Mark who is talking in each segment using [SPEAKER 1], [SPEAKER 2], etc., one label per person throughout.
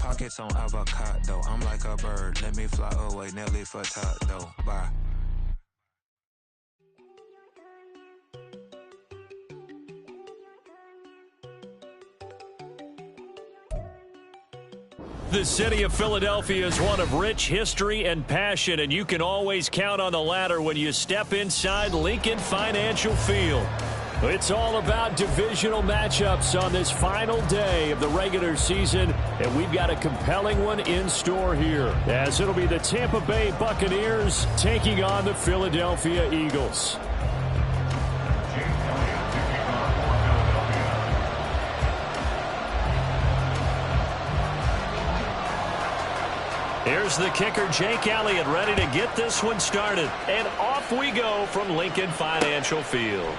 [SPEAKER 1] Pockets on avocado, I'm like a bird. Let me fly away, Nelly Furtado. Bye.
[SPEAKER 2] The city of Philadelphia is one of rich history and passion, and you can always count on the latter when you step inside Lincoln Financial Field. It's all about divisional matchups on this final day of the regular season, and we've got a compelling one in store here, as it'll be the Tampa Bay Buccaneers taking on the Philadelphia Eagles. Here's the kicker, Jake Elliott, ready to get this one started. And off we go from Lincoln Financial Field.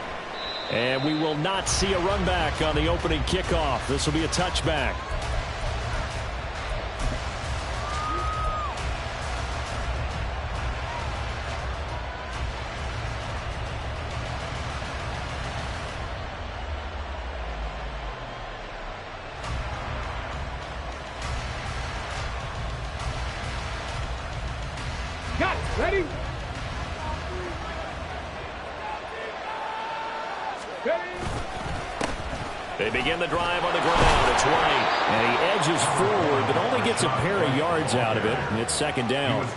[SPEAKER 2] And we will not see a run back on the opening kickoff. This will be a touchback.
[SPEAKER 3] Got it. Ready?
[SPEAKER 2] They begin the drive on the ground. It's White. And he edges forward, but only gets a pair of yards out of it. And it's second down.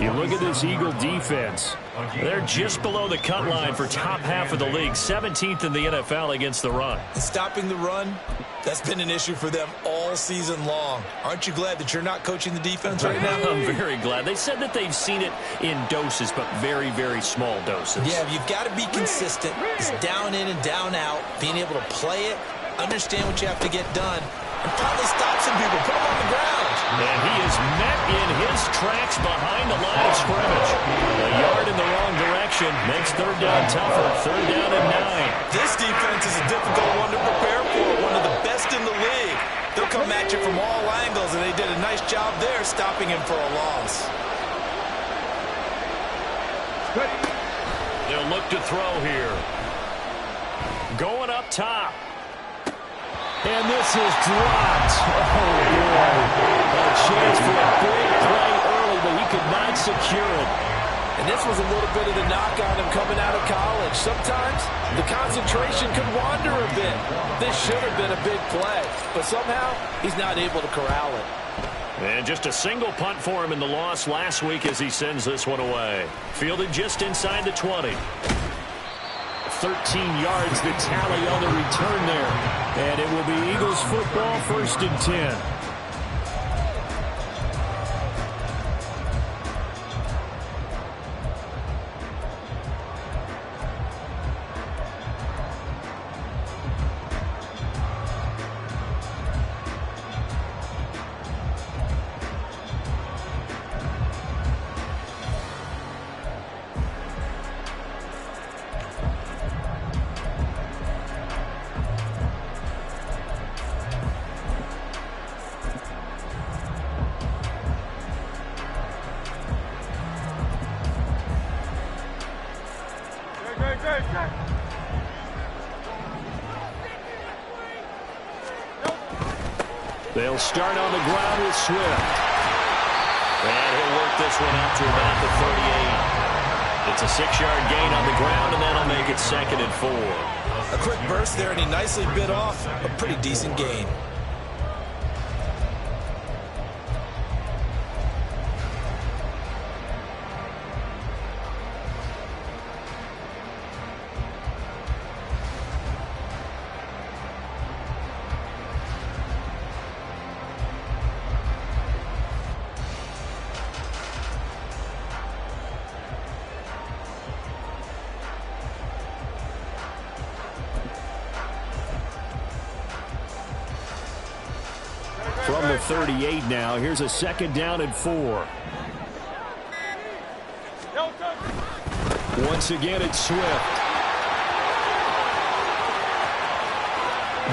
[SPEAKER 2] You look at this Eagle defense. They're just below the cut line for top half of the league. 17th in the NFL against the run.
[SPEAKER 4] Stopping the run, that's been an issue for them all season long. Aren't you glad that you're not coaching the defense right now?
[SPEAKER 2] I'm very glad. They said that they've seen it in doses, but very, very small doses.
[SPEAKER 4] Yeah, you've got to be consistent. It's down in and down out. Being able to play it, understand what you have to get done, and probably stop some people, put them on the ground.
[SPEAKER 2] And he is met in his tracks behind the line of scrimmage. A yard in the wrong direction makes third down tougher. Third down and 9.
[SPEAKER 4] This defense is a difficult one to prepare for, one of the best in the league. They'll come at you from all angles, and they did a nice job there stopping him for a loss.
[SPEAKER 2] They'll look to throw here. Going up top. And this is dropped. Oh, boy. A chance for a big play early, but he could not secure it.
[SPEAKER 5] And this was a little bit of the knock on him coming out of college. Sometimes the concentration could wander a bit. This should have been a big play, but somehow he's not able to corral it.
[SPEAKER 2] And just a single punt for him in the loss last week as he sends this one away. Fielded just inside the 20. 13 yards the tally on the return there. And it will be Eagles football, 1st and 10. They'll start on the ground with Swift. And he'll work this one out to about the 38. It's a 6-yard gain on the ground, and that'll make it 2nd and 4.
[SPEAKER 4] A quick burst there, and he nicely bit off a pretty decent gain.
[SPEAKER 2] From the 38 now, here's a 2nd down and 4. Once again, it's Swift.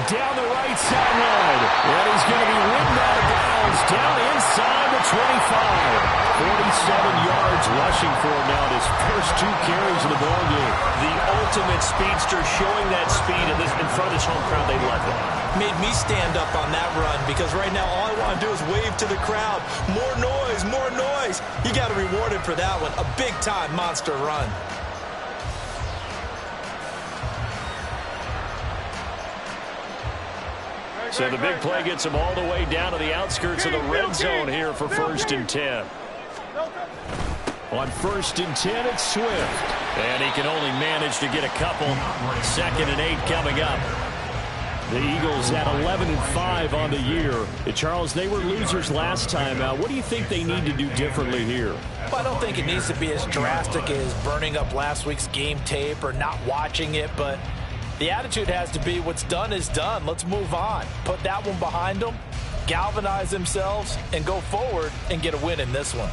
[SPEAKER 2] Down the right sideline. And he's going to be ridden out of bounds down inside the 25. 47 yards rushing for him now in his first 2 carries of the ballgame.
[SPEAKER 3] The ultimate speedster, showing that speed in front of this home crowd. They love it.
[SPEAKER 4] Made me stand up on that run because right now all I want to do is wave to the crowd. More noise, more noise. You got to reward him for that one. A big-time monster run.
[SPEAKER 2] So the big play gets him all the way down to the outskirts of the red zone here for 1st and 10. On 1st and 10, it's Swift. And he can only manage to get a couple. 2nd and 8 coming up. The Eagles at 11-5 on the year. Charles, they were losers last time out. What do you think they need to do differently here?
[SPEAKER 5] Well, I don't think it needs to be as drastic as burning up last week's game tape or not watching it, but the attitude has to be what's done is done. Let's move on. Put that one behind them, galvanize themselves, and go forward and get a win in this one.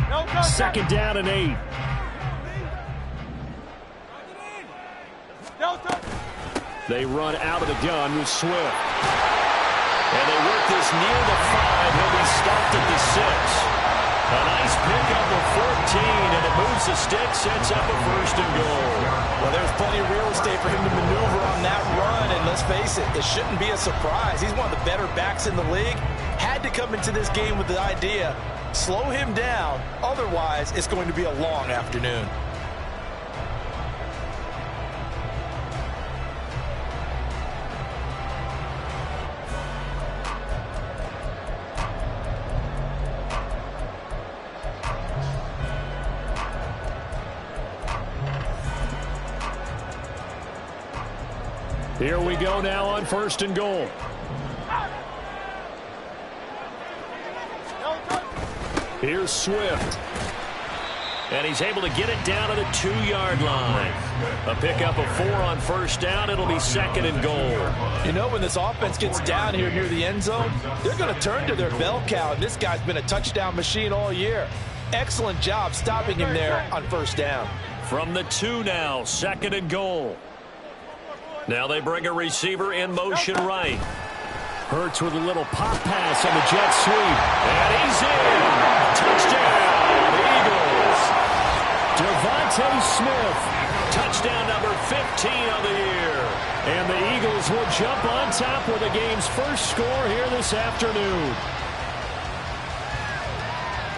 [SPEAKER 2] 2nd down and 8. They run out of the gun with Swift. And they work this near the 5. He'll be stopped at the 6. A nice pickup of 14, and it moves the stick, sets up a 1st and goal.
[SPEAKER 4] Well, there's plenty of real estate for him to maneuver on that run, and let's face it, it shouldn't be a surprise. He's one of the better backs in the league. Had to come into this game with the idea, slow him down, otherwise it's going to be a long afternoon.
[SPEAKER 2] Here we go now on 1st and goal. Here's Swift. And he's able to get it down to the 2-yard line. A pickup of 4 on 1st down. It'll be 2nd and goal.
[SPEAKER 5] You know, when this offense gets down here near the end zone, they're going to turn to their bell cow, and this guy's been a touchdown machine all year. Excellent job stopping him there on 1st down.
[SPEAKER 2] From the 2 now, 2nd and goal. Now they bring a receiver in motion right. Hurts with a little pop pass on the jet sweep. And he's in. Touchdown, Eagles. Devontae Smith. Touchdown number 15 on the year. And the Eagles will jump on top with the game's first score here this afternoon.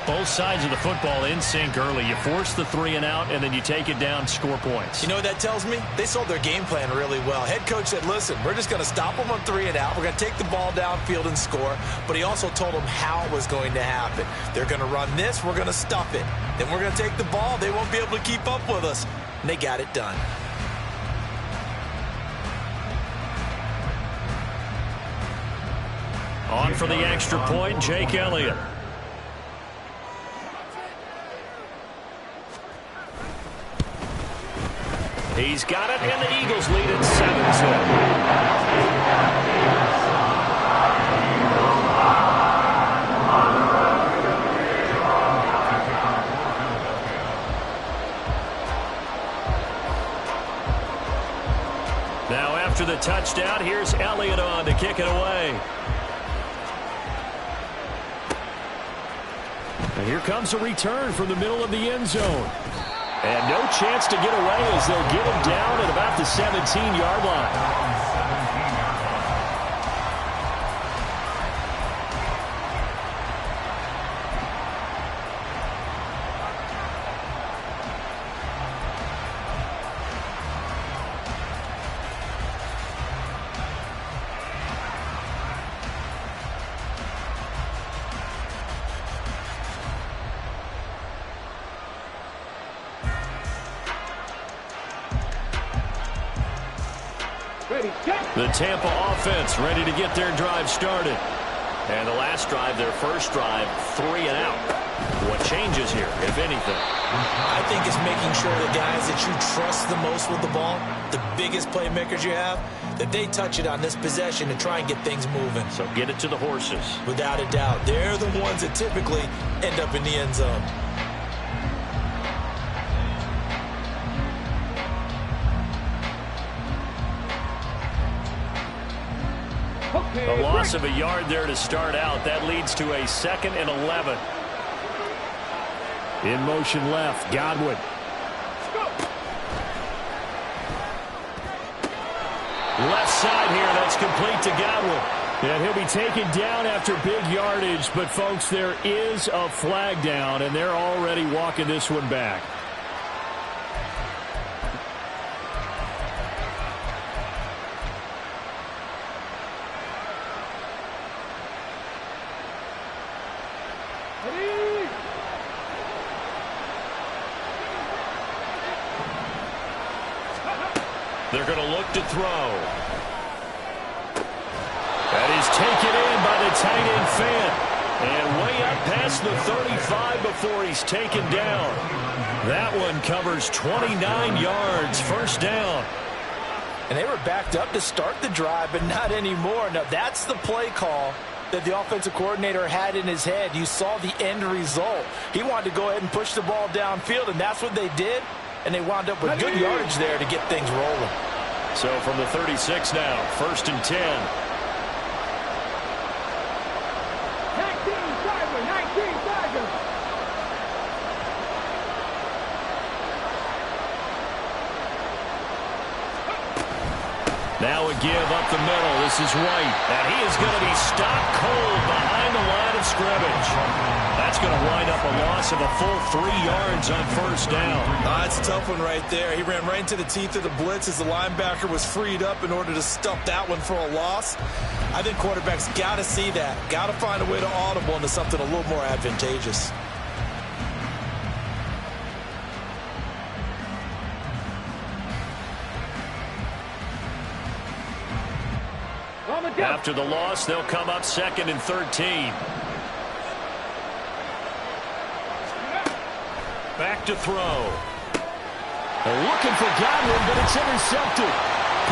[SPEAKER 2] Both sides of the football in sync early. You force the 3 and out, and then you take it down, score points.
[SPEAKER 4] You know what that tells me? They sold their game plan really well. Head coach said, listen, we're just going to stop them on 3 and out. We're going to take the ball downfield and score. But he also told them how it was going to happen. They're going to run this. We're going to stuff it. Then we're going to take the ball. They won't be able to keep up with us. And they got it done.
[SPEAKER 2] On for the extra point, Jake Elliott. He's got it, and the Eagles lead at 7-2. Now after the touchdown, here's Elliott on to kick it away. And here comes a return from the middle of the end zone. And no chance to get away as they'll get him down at about the 17-yard line. The Tampa offense ready to get their drive started. And the last drive, their first drive, 3 and out. What changes here, if anything?
[SPEAKER 4] I think it's making sure the guys that you trust the most with the ball, the biggest playmakers you have, that they touch it on this possession and try and get things moving.
[SPEAKER 2] So get it to the horses.
[SPEAKER 4] Without a doubt. They're the ones that typically end up in the end zone.
[SPEAKER 2] A loss of a yard there to start out. That leads to a 2nd and 11. In motion left, Godwin. Left side here, that's complete to Godwin. And he'll be taken down after big yardage, but folks, there is a flag down, and they're already walking this one back. They're going to look to throw. That is taken in by the tight end Fant. And way up past the 35 before he's taken down. That one covers 29 yards, first down.
[SPEAKER 5] And they were backed up to start the drive, but not anymore. Now, that's the play call that the offensive coordinator had in his head. You saw the end result. He wanted to go ahead and push the ball downfield, and that's what they did. And they wound up with good yardage there to get things rolling.
[SPEAKER 2] So from the 36 now, 1st and 10.
[SPEAKER 6] 19 Tigers.
[SPEAKER 2] Now a give up the middle. This is White. And he is going to be stopped cold behind the line of scrimmage. That's going to wind up a loss of a full 3 yards on first down.
[SPEAKER 4] That's a tough one right there. He ran right into the teeth of the blitz as the linebacker was freed up in order to stuff that one for a loss. I think quarterbacks got to see that. Got to find a way to audible into something a little more advantageous.
[SPEAKER 2] After the loss, they'll come up 2nd and 13. Back to throw. They're looking for Godwin, but it's intercepted.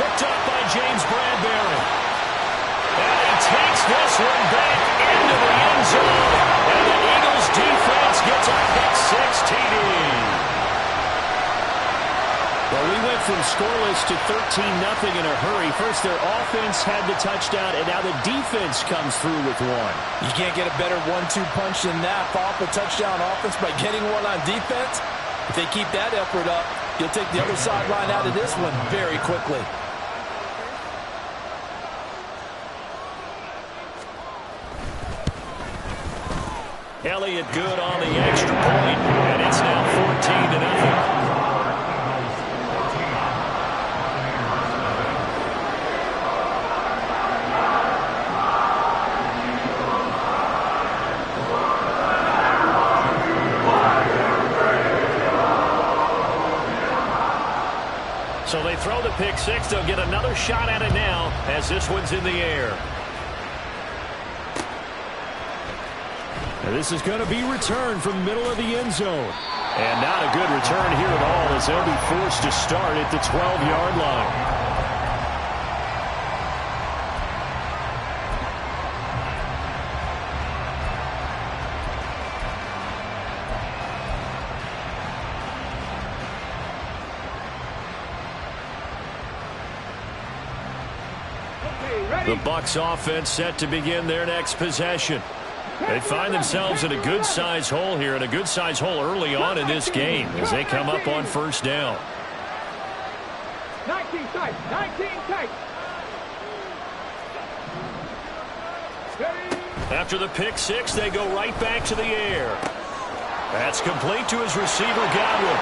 [SPEAKER 2] Picked up by James Bradbury. And he takes this one back into the end zone. And the Eagles defense gets a pick-6 TD. Well, we went from scoreless to 13-0 in a hurry. First, their offense had the touchdown, and now the defense comes through with one.
[SPEAKER 5] You can't get a better 1-2 punch than that. Off a touchdown offense by getting one on defense. If they keep that effort up, you'll take the other sideline out of this one very quickly.
[SPEAKER 2] Elliott good on the extra point, and it's now 14-0. So they throw the pick-6. They'll get another shot at it now as this one's in the air. And this is going to be returned from the middle of the end zone. And not a good return here at all as they'll be forced to start at the 12-yard line. The Bucs offense set to begin their next possession. They find themselves in a good-sized hole here, and a good-sized hole early on in this game as they come up on first down.
[SPEAKER 6] 19 tight, 19 tight.
[SPEAKER 2] After the pick-6, they go right back to the air. That's complete to his receiver, Godwin.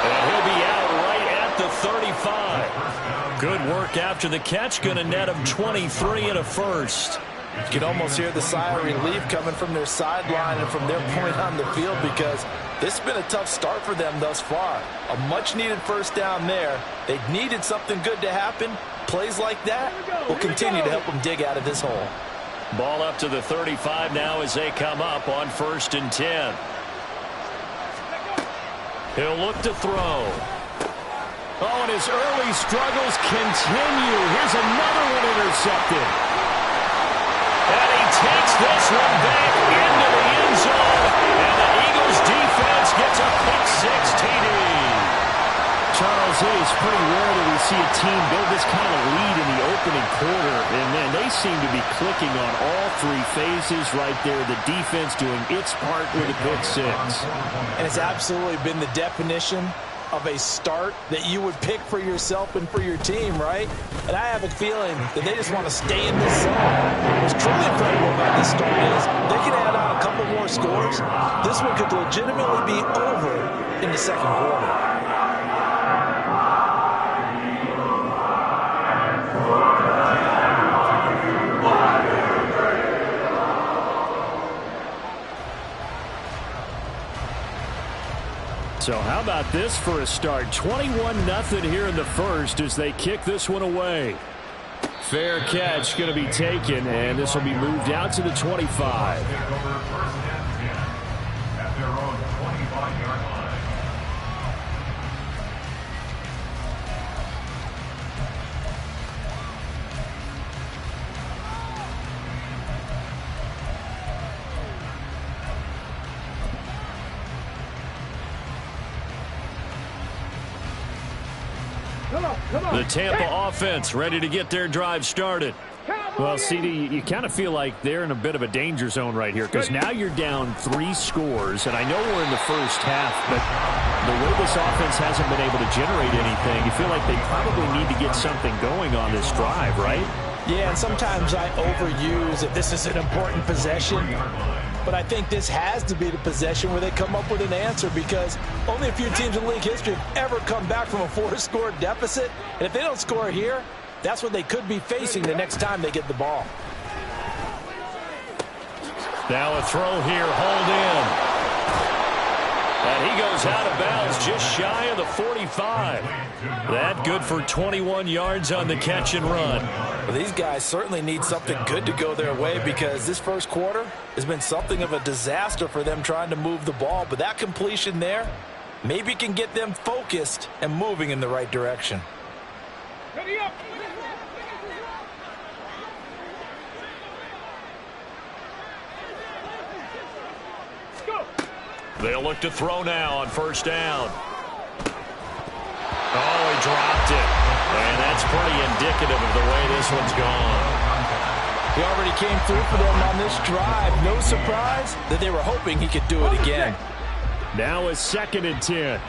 [SPEAKER 2] And he'll be out right at the 35. Good work after the catch. Going to net him 23 and a first.
[SPEAKER 5] You can almost hear the sigh of relief coming from their sideline and from their point on the field because this has been a tough start for them thus far. A much-needed first down there. They needed something good to happen. Plays like that will continue to help them dig out of this hole.
[SPEAKER 2] Ball up to the 35 now as they come up on 1st and 10. He'll look to throw. Oh, and his early struggles continue. Here's another one intercepted. And he takes this one back into the end zone. And the Eagles defense gets a pick-6 TD. Charles, it is pretty rare that we see a team build this kind of lead in the opening quarter, and then they seem to be clicking on all three phases right there. The defense doing its part with a pick six.
[SPEAKER 5] And it's absolutely been the definition of a start that you would pick for yourself and for your team, right? And I have a feeling that they just want to stay in this zone. What's truly incredible about this start is they can add on a couple more scores. This one could legitimately be over in the second quarter.
[SPEAKER 2] So how about this for a start? 21-0 here in the first as they kick this one away. Fair catch going to be taken, and this will be moved out to the 25. The Tampa offense ready to get their drive started. Well, CD, you kind of feel like they're in a bit of a danger zone right here because now you're down 3 scores, and I know we're in the first half, but the way this offense hasn't been able to generate anything, you feel like they probably need to get something going on this drive, right?
[SPEAKER 5] Yeah, and sometimes I overuse if this is an important possession. But I think this has to be the possession where they come up with an answer because only a few teams in league history have ever come back from a 4-score deficit. And if they don't score here, that's what they could be facing the next time they get the ball.
[SPEAKER 2] Now a throw here, hold in. And he goes out of bounds just shy of the 45. That good for 21 yards on the catch and run.
[SPEAKER 5] Well, these guys certainly need something good to go their way because this first quarter has been something of a disaster for them trying to move the ball. But that completion there maybe can get them focused and moving in the right direction.
[SPEAKER 6] Ready up.
[SPEAKER 2] They'll look to throw now on first down. Oh, he dropped it. And that's pretty indicative of the way this one's gone.
[SPEAKER 5] He already came through for them on this drive. No surprise that they were hoping he could do it again.
[SPEAKER 2] Now a 2nd and 10.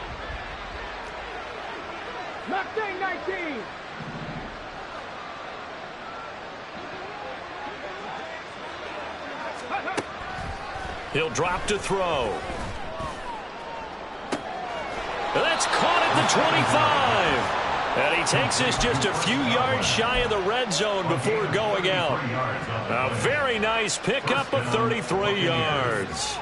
[SPEAKER 6] Mustang 19.
[SPEAKER 2] He'll drop to throw. That's caught at the 25. And he takes this just a few yards shy of the red zone before going out. A very nice pickup of 33 yards.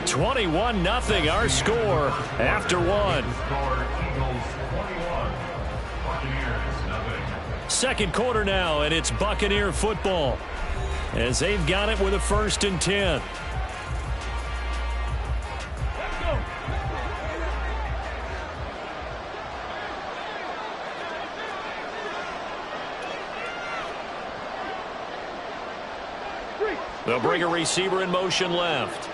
[SPEAKER 2] (21-0) our score after one. Second quarter now, and it's Buccaneer football as they've got it with a 1st and 10. They'll bring a receiver in motion left.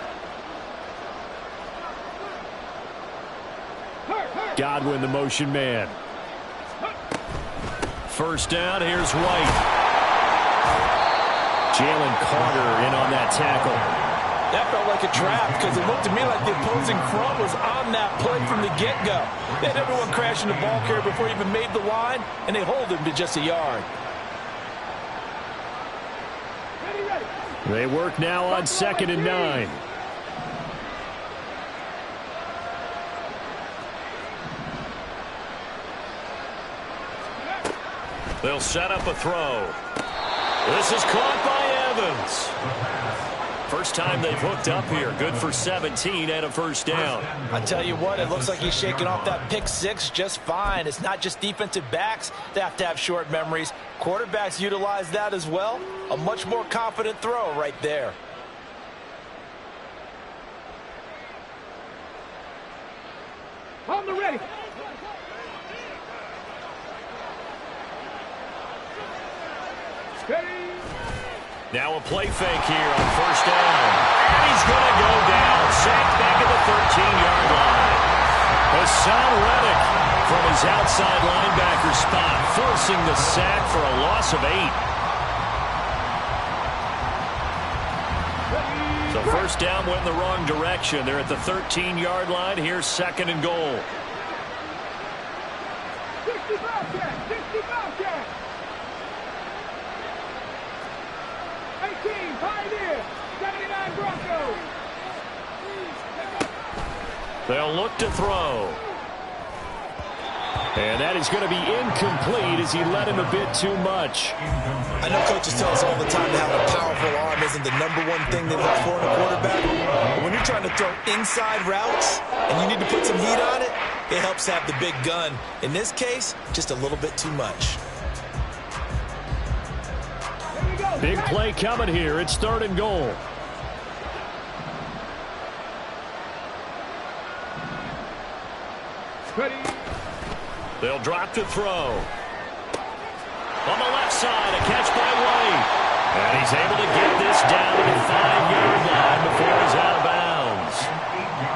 [SPEAKER 2] Godwin, the motion man. First down, here's White. Jalen Carter in on that tackle.
[SPEAKER 5] That felt like a trap because it looked to me like the opposing front was on that play from the get-go. They had everyone crashing the ball carrier before he even made the line, and they hold him to just a yard.
[SPEAKER 2] They work now on 2nd and 9. They'll set up a throw. This is caught by Evans. First time they've hooked up here. Good for 17 and a first down.
[SPEAKER 5] I tell you what, it looks like he's shaking off that pick six just fine. It's not just defensive backs that have to have short memories. Quarterbacks utilize that as well. A much more confident throw right there.
[SPEAKER 6] On the ready.
[SPEAKER 2] Now a play fake here on first down. And he's going to go down. Sacked back at the 13-yard line. Hassan Reddick from his outside linebacker spot, forcing the sack for a loss of 8. So first down went in the wrong direction. They're at the 13-yard line. Here's second and goal.
[SPEAKER 6] 60 Bobcat! 60 Bobcat! 18 Pioneer! 79 Broncos!
[SPEAKER 2] They'll look to throw. And that is going to be incomplete as he led him a bit too much.
[SPEAKER 4] I know coaches tell us all the time that having a powerful arm isn't the number one thing they look for in a quarterback. But when you're trying to throw inside routes and you need to put some heat on it, it helps have the big gun. In this case, just a little bit too much.
[SPEAKER 2] Big play coming here. It's third and goal.
[SPEAKER 6] Ready?
[SPEAKER 2] They'll drop to throw. On the left side, a catch by White. And he's able to get this down to the 5-yard line before he's out of bounds.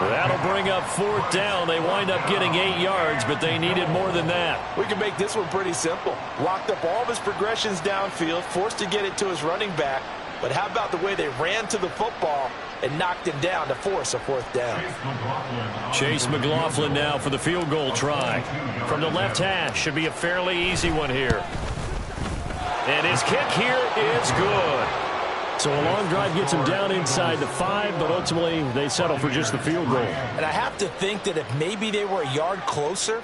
[SPEAKER 2] That'll bring up fourth down. They wind up getting 8 yards, but they needed more than that.
[SPEAKER 5] We can make this one pretty simple. Locked up all of his progressions downfield, forced to get it to his running back. But how about the way they ran to the football and knocked him down to force a fourth down?
[SPEAKER 2] Chase McLaughlin now for the field goal try. From the left hash, should be a fairly easy one here. And his kick here is good. So a long drive gets him down inside the 5, but ultimately they settle for just the field goal.
[SPEAKER 5] And I have to think that if maybe they were a yard closer,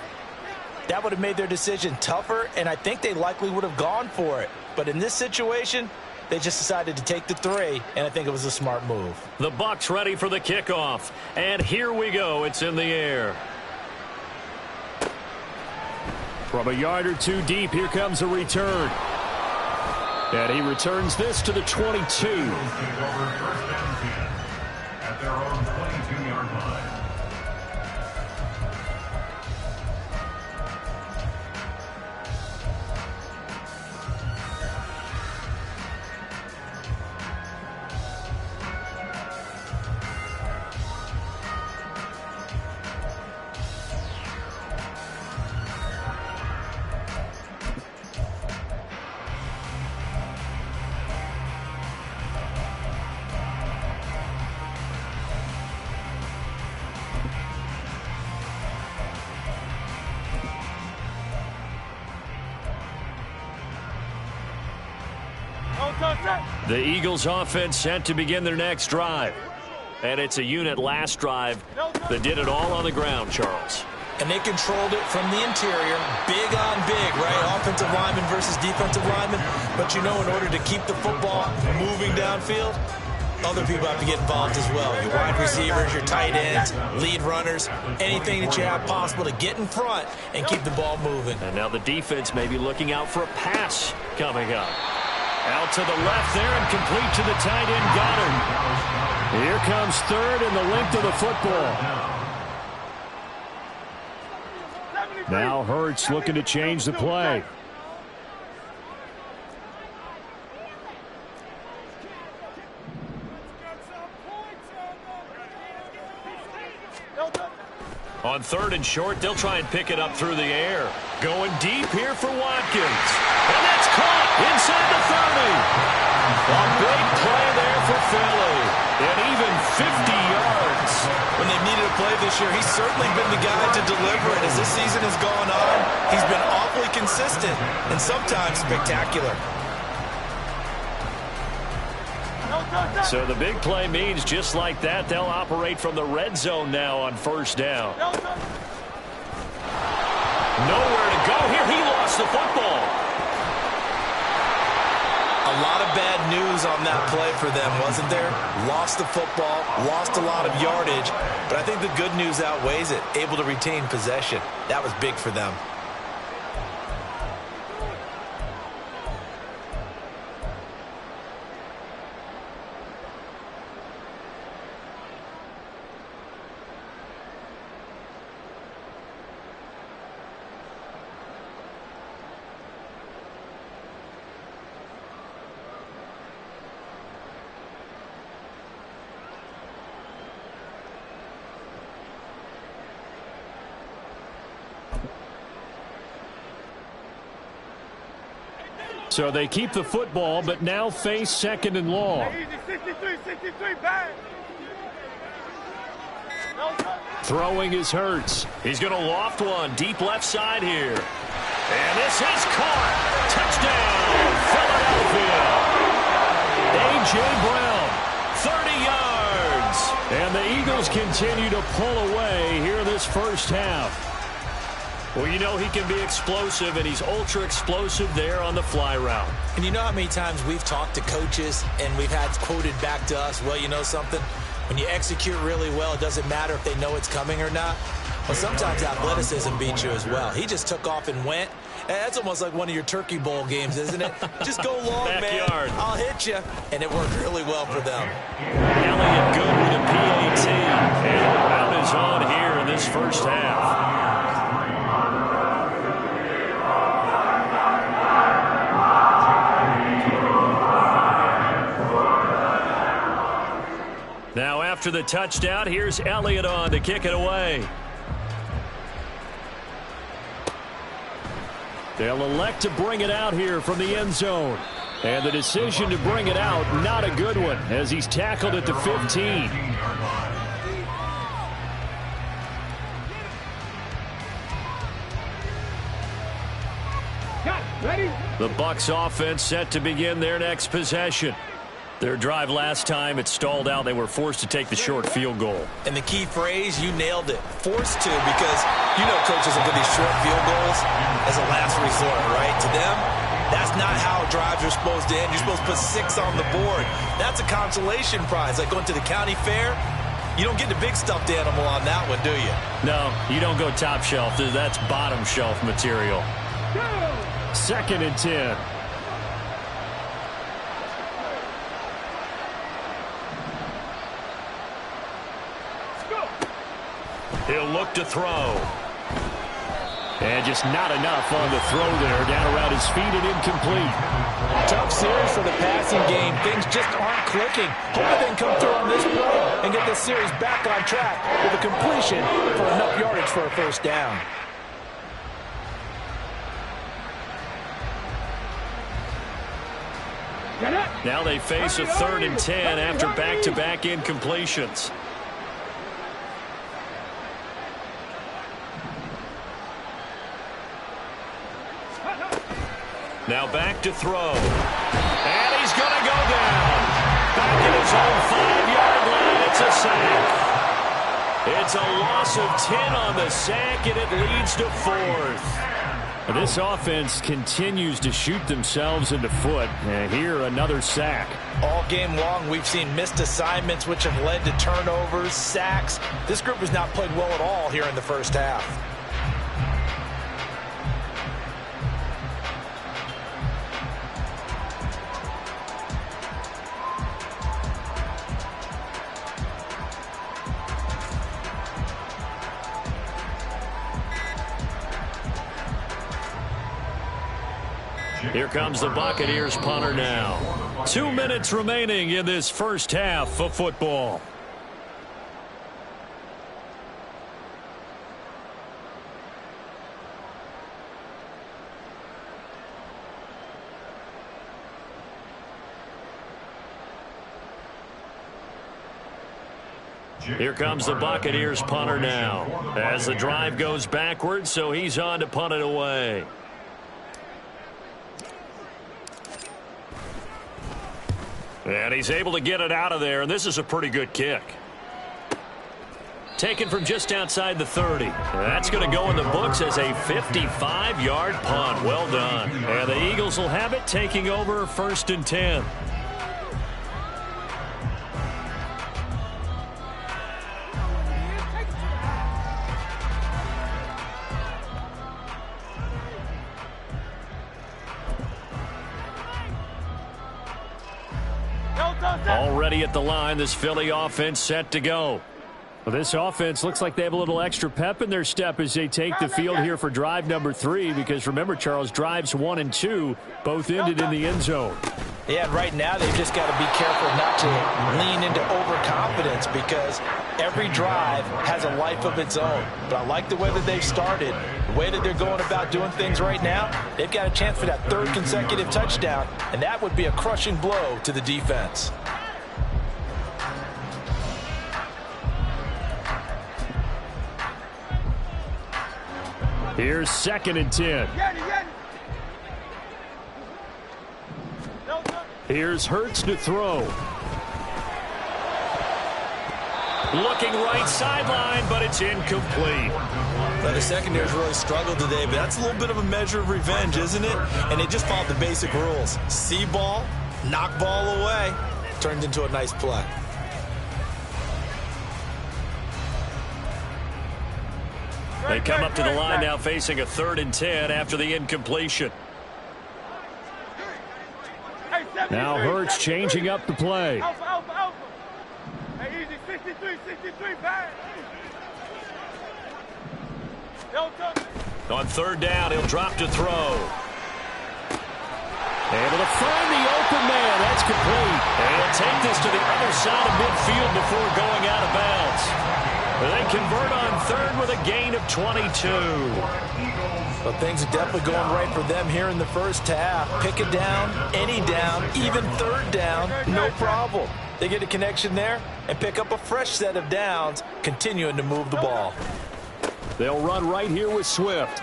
[SPEAKER 5] that would have made their decision tougher, and I think they likely would have gone for it. But in this situation, they just decided to take the 3, and I think it was a smart move.
[SPEAKER 2] The Bucs ready for the kickoff. And here we go. It's in the air. From a yard or two deep, here comes a return. And he returns this to the 22.
[SPEAKER 7] At their own 22-yard line.
[SPEAKER 2] The Eagles offense set to begin their next drive. And it's a unit last drive that did it all on the ground, Charles.
[SPEAKER 4] And they controlled it from the interior, big on big, right? Offensive lineman versus defensive lineman. But you know, in order to keep the football moving downfield, other people have to get involved as well. Your wide receivers, your tight ends, lead runners, anything that you have possible to get in front and keep the ball moving.
[SPEAKER 2] And now the defense may be looking out for a pass coming up. Out to the left there and complete to the tight end, Goddard. Here comes third and the length of the football. Now Hurts looking to change the play. On third and short, they'll try and pick it up through the air. Going deep here for Watkins. And that's caught inside the 30. A big play there for Philly. And even 50 yards.
[SPEAKER 4] When they've needed a play this year, he's certainly been the guy to deliver it. As this season has gone on, he's been awfully consistent and sometimes spectacular.
[SPEAKER 2] So the big play means just like that, they'll operate from the red zone now on first down. Nowhere to go here. He lost the football.
[SPEAKER 4] A lot of bad news on that play for them, wasn't there? Lost the football, lost a lot of yardage, but I think the good news outweighs it. Able to retain possession. That was big for them.
[SPEAKER 2] So they keep the football, but now face 2nd and long.
[SPEAKER 6] 63, bang.
[SPEAKER 2] Throwing is Hurts.
[SPEAKER 3] He's going to loft one deep left side here. And this is caught.
[SPEAKER 2] A.J. Brown, 30 yards. And
[SPEAKER 3] Philadelphia.
[SPEAKER 2] the Eagles continue to pull away here in this first half.
[SPEAKER 3] Well, you know he can be explosive, and he's ultra explosive there on the fly route.
[SPEAKER 4] And you know how many times we've talked to coaches and we've had quoted back to us, well, you know something? When you execute really well, it doesn't matter if they know it's coming or not. Well, sometimes athleticism beats you as well. He just took off and went. And that's almost like one of your Turkey Bowl games, isn't it? Just go long,
[SPEAKER 3] Backyard.
[SPEAKER 4] man. I'll hit you. And it worked really well for them.
[SPEAKER 2] Elliott good with a PAT. And the round is on here in this first half. Now after the touchdown, here's Elliott on to kick it away. They'll elect to bring it out here from the end zone. And the decision to bring it out, not a good one, as he's tackled at the 15.
[SPEAKER 6] Ready?
[SPEAKER 2] The Bucs offense set to begin their next possession. Their drive last time, it stalled out. They were forced to take the short field goal.
[SPEAKER 4] And the key phrase, you nailed it. Forced to, because you know coaches will give these short field goals as a last resort, right? To them, that's not how drives are supposed to end. You're supposed to put 6 on the board. That's a consolation prize. Like going to the county fair, you don't get the big stuffed animal on that one, do you?
[SPEAKER 2] No, you don't go top shelf. That's bottom shelf material. 2nd and 10.
[SPEAKER 3] He'll look to throw.
[SPEAKER 2] And just not enough on the throw there. Down around his feet and incomplete.
[SPEAKER 5] Tough series for the passing game. Things just aren't clicking. Hoping they can come through on this play and get this series back on track with a completion for enough yardage for a first down.
[SPEAKER 2] Now they face a 3rd and 10 after back-to-back incompletions.
[SPEAKER 3] Now back to throw. And he's going to go down. Back in his own 5-yard line. It's a sack. It's a loss of 10 on the sack, and it leads to 4th.
[SPEAKER 2] This offense continues to shoot themselves in the foot. And here, another sack.
[SPEAKER 5] All game long, we've seen missed assignments, which have led to turnovers, sacks. This group has not played well at all here in the first half.
[SPEAKER 2] Here comes the Buccaneers punter now. 2 minutes remaining in this first half of football. Here comes the Buccaneers punter now. As the drive goes backwards, so he's on to punt it away. And he's able to get it out of there, and this is a pretty good kick. Taken from just outside the 30. That's going to go in the books as a 55-yard punt. Well done. And the Eagles will have it, taking over 1st and 10. Already at the line, this Philly offense set to go. Well, this offense looks like they have a little extra pep in their step as they take the field here for drive number 3, because remember, Charles, drives 1 and 2 both ended in the end zone.
[SPEAKER 5] Yeah, and right now they've just got to be careful not to lean into overconfidence, because Every drive has a life of its own. But I like the way that they've started, the way that they're going about doing things right now. They've got a chance for that 3rd consecutive touchdown, and that would be a crushing blow to the defense.
[SPEAKER 2] Here's 2nd and 10. Here's Hurts to throw. Looking right sideline, but it's incomplete.
[SPEAKER 4] Well, the secondary's really struggled today, but that's a little bit of a measure of revenge, isn't it? And they just followed the basic rules. See ball, knock ball away. Turned into a nice play.
[SPEAKER 2] They come up to the line now facing a 3rd and 10 after the incompletion. Now Hurts changing up the play.
[SPEAKER 6] Alpha. Hey, easy, 63, bang.
[SPEAKER 2] On 3rd down, he'll drop to throw. Able to find the open man. That's complete. And he'll take this to the other side of midfield before going out of bounds. They convert on 3rd with a gain of 22.
[SPEAKER 5] Well, things are definitely going right for them here in the first half. Pick a down, any down, even 3rd down, no problem. They get a connection there and pick up a fresh set of downs, continuing to move the ball.
[SPEAKER 2] They'll run right here with Swift.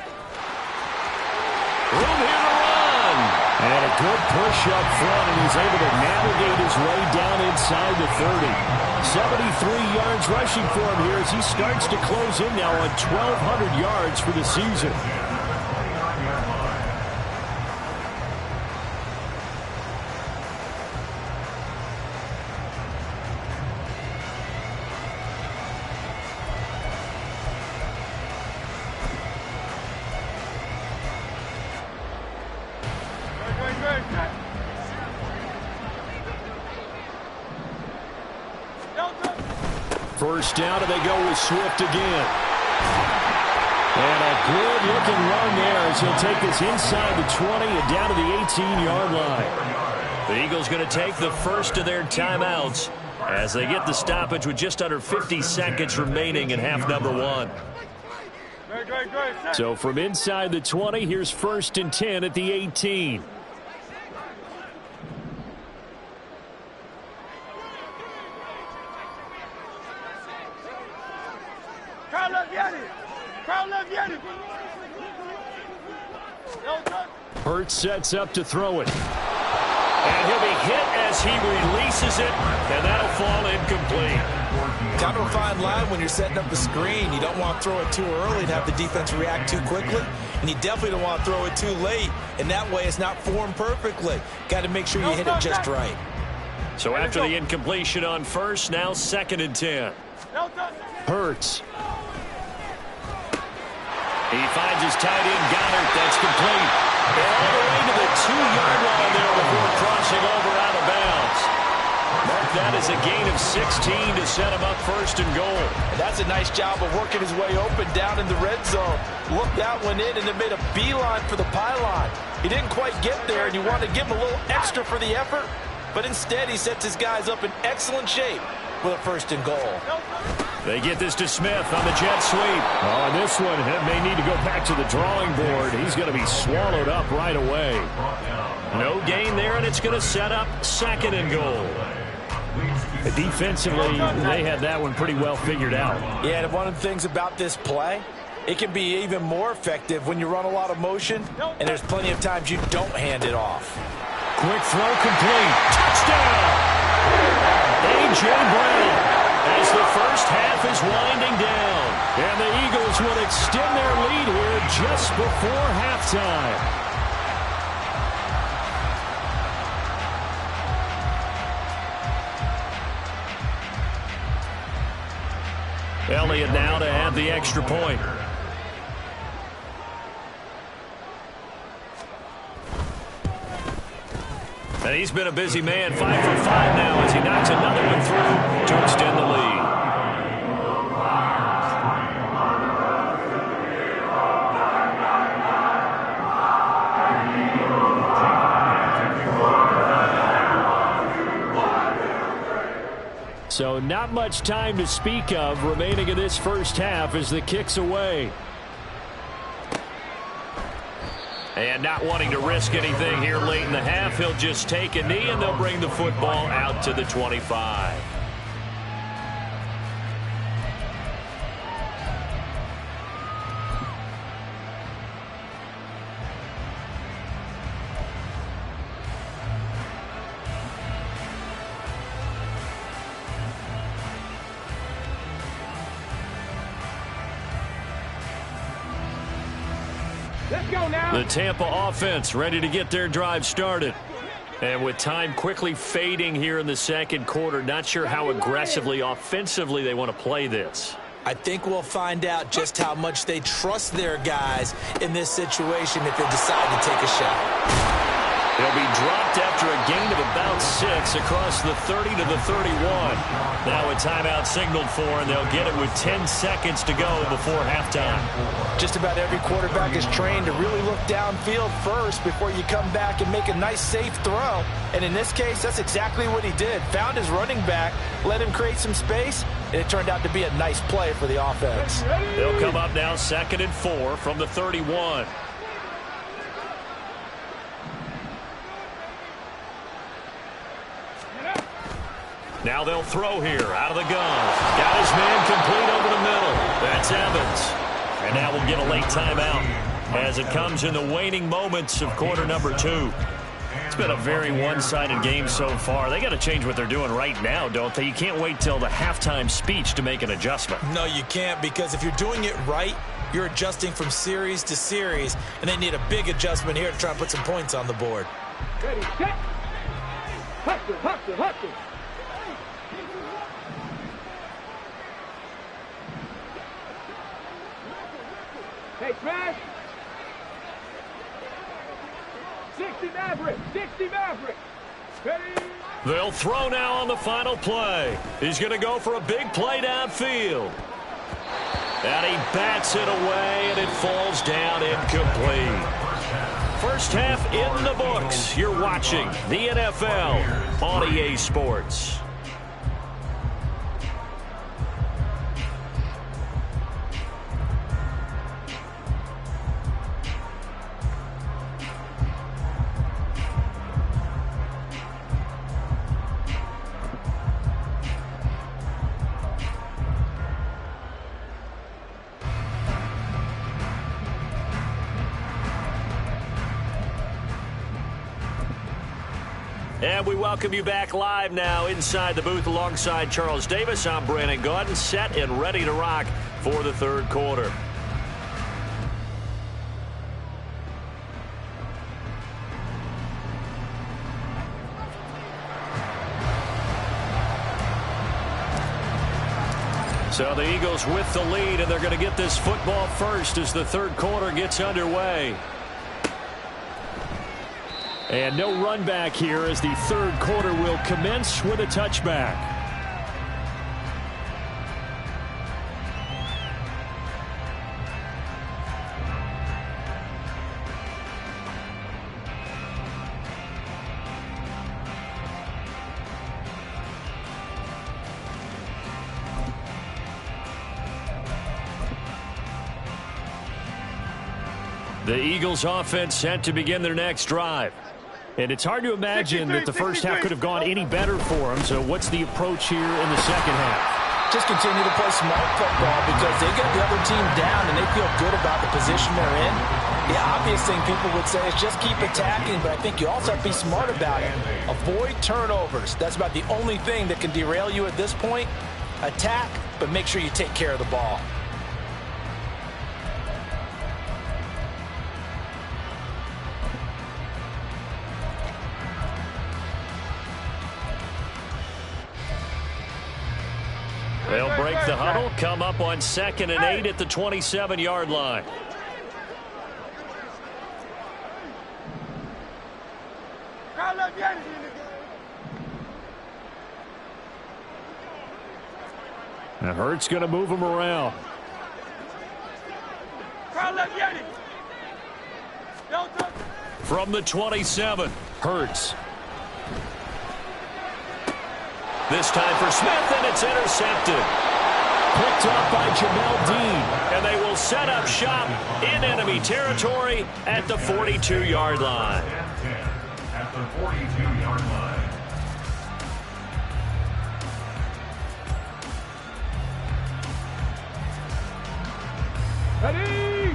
[SPEAKER 2] Room here to run. And a good push up front, and he's able to navigate his way down inside the 30. 73 yards rushing for him here as he starts to close in now on 1,200 yards for the season. First down, and they go with Swift again. And a good-looking run there as he'll take this inside the 20 and down to the 18-yard line. The Eagles going to take the first of their timeouts as they get the stoppage with just under 50 seconds remaining in half number 1. So from inside the 20, here's 1st and 10 at the 18. Hurts sets up to throw it. And he'll be hit as he releases it, and that'll fall incomplete.
[SPEAKER 4] Kind of a fine line when you're setting up the screen. You don't want to throw it too early and have the defense react too quickly. And you definitely don't want to throw it too late. And that way it's not formed perfectly. Got to make sure you hit it just right.
[SPEAKER 2] So after the incompletion on 1st, now 2nd and 10. Hurts. He finds his tight end, Goddard. That's complete. All the way to the 2-yard line there before crossing over out of bounds. Mark that as a gain of 16 to set him up 1st and goal.
[SPEAKER 5] And that's a nice job of working his way open down in the red zone. Looked that one in and then made a beeline for the pylon. He didn't quite get there, and you wanted to give him a little extra for the effort. But instead, he sets his guys up in excellent shape with a 1st and goal.
[SPEAKER 2] They get this to Smith on the jet sweep. Oh, and this one may need to go back to the drawing board. He's going to be swallowed up right away. No gain there, and it's going to set up 2nd and goal. Defensively, they had that one pretty well figured out.
[SPEAKER 5] Yeah, and one of the things about this play, it can be even more effective when you run a lot of motion, and there's plenty of times you don't hand it off.
[SPEAKER 2] Quick throw complete. Touchdown! A.J. Brown. As the first half is winding down. And the Eagles will extend their lead here just before halftime. Elliott now to have the extra point. And he's been a busy man, 5 for 5 now as he knocks another one through to extend the lead. So not much time to speak of remaining in this first half as the kick's away.
[SPEAKER 3] And not wanting to risk anything here late in the half, he'll just take a knee and they'll bring the football out to the 25.
[SPEAKER 2] The Tampa offense ready to get their drive started.
[SPEAKER 3] And with time quickly fading here in the second quarter, not sure how aggressively, offensively they want to play this.
[SPEAKER 4] I think we'll find out just how much they trust their guys in this situation if they decide to take a shot.
[SPEAKER 3] They'll be dropped after a gain of about 6 across the 30 to the 31. Now a timeout signaled for, and they'll get it with 10 seconds to go before halftime.
[SPEAKER 5] Just about every quarterback is trained to really look downfield first before you come back and make a nice, safe throw. And in this case, that's exactly what he did. Found his running back, let him create some space, and it turned out to be a nice play for the offense.
[SPEAKER 3] They'll come up now 2nd and 4 from the 31. Now they'll throw here out of the gun. Got his man complete over the middle. That's Evans. And now we'll get a late timeout as it comes in the waning moments of quarter number 2. It's been a very one-sided game so far. They got to change what they're doing right now, don't they? You can't wait till the halftime speech to make an adjustment.
[SPEAKER 4] No, you can't, because if you're doing it right, you're adjusting from series to series, and they need a big adjustment here to try and put some points on the board.
[SPEAKER 6] Ready, set. Hustle, hustle, hustle. Hey, Trash. 60 Maverick. 60 Maverick. Ready.
[SPEAKER 3] They'll throw now on the final play. He's going to go for a big play downfield. And he bats it away, and it falls down incomplete. First half in the books. You're watching the NFL on EA Sports. And we welcome you back live now inside the booth alongside Charles Davis. I'm Brandon Gaudin, set and ready to rock for the third quarter. So the Eagles with the lead, and they're going to get this football first as the third quarter gets underway.
[SPEAKER 2] And no run back here as the third quarter will commence with a touchback. The Eagles offense set to begin their next drive. And it's hard to imagine that the first half could have gone any better for them. So what's the approach here in the second half?
[SPEAKER 5] Just continue to play smart football because they get the other team down and they feel good about the position they're in. The obvious thing people would say is just keep attacking, but I think you also have to be smart about it. Avoid turnovers. That's about the only thing that can derail you at this point. Attack, but make sure you take care of the ball.
[SPEAKER 3] They'll break the huddle, come up on 2nd and 8 at the 27-yard line.
[SPEAKER 2] Now Hurts going to move him around.
[SPEAKER 3] From the 27, Hurts.
[SPEAKER 2] This time for Smith, and it's intercepted. Picked up by Jamel Dean. And they will set up shop in enemy territory at the 42-yard line.
[SPEAKER 7] At the 42-yard line.
[SPEAKER 6] Ready?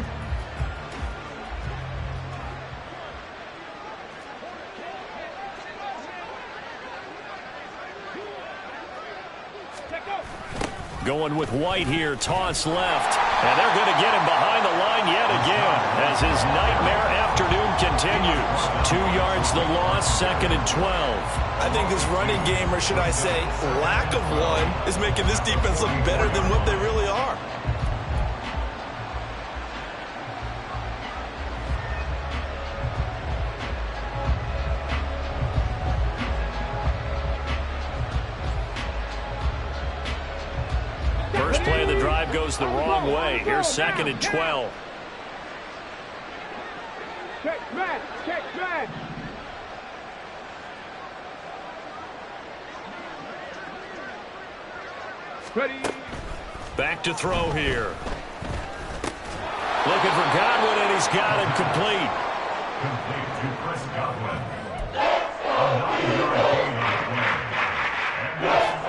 [SPEAKER 2] Going with White here, toss left. And they're going to get him behind the line yet again as his nightmare afternoon continues. 2 yards the loss, 2nd and 12.
[SPEAKER 4] I think this running game, or should I say lack of one, is making this defense look better than what they really are.
[SPEAKER 2] First play of the drive goes the wrong way. Here's 2nd and 12.
[SPEAKER 6] Check man, check man. Ready?
[SPEAKER 2] Back to throw here. Looking for Godwin, and he's got him complete.
[SPEAKER 7] Complete to Chris Godwin. A 9-yard gain on the play. And that's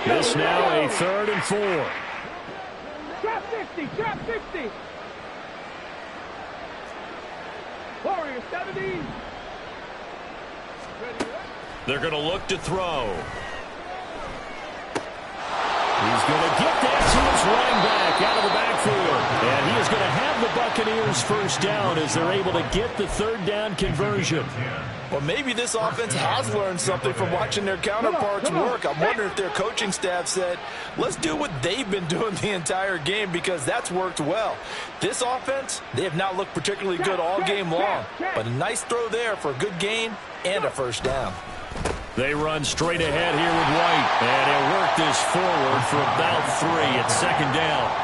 [SPEAKER 2] This now a 3rd and 4.
[SPEAKER 6] Trap 50, trap 50. Warrior 70. Ready?
[SPEAKER 2] They're going to look to throw. He's going to get that to his running back out of the backfield. And he is going to have the Buccaneers first down as they're able to get the 3rd down conversion.
[SPEAKER 4] Well, maybe this offense has learned something from watching their counterparts work. I'm wondering if their coaching staff said, let's do what they've been doing the entire game, because that's worked well. This offense, they have not looked particularly good all game long. But a nice throw there for a good gain and a first down.
[SPEAKER 2] They run straight ahead here with White. And he'll work this forward for about 3 at 2nd down.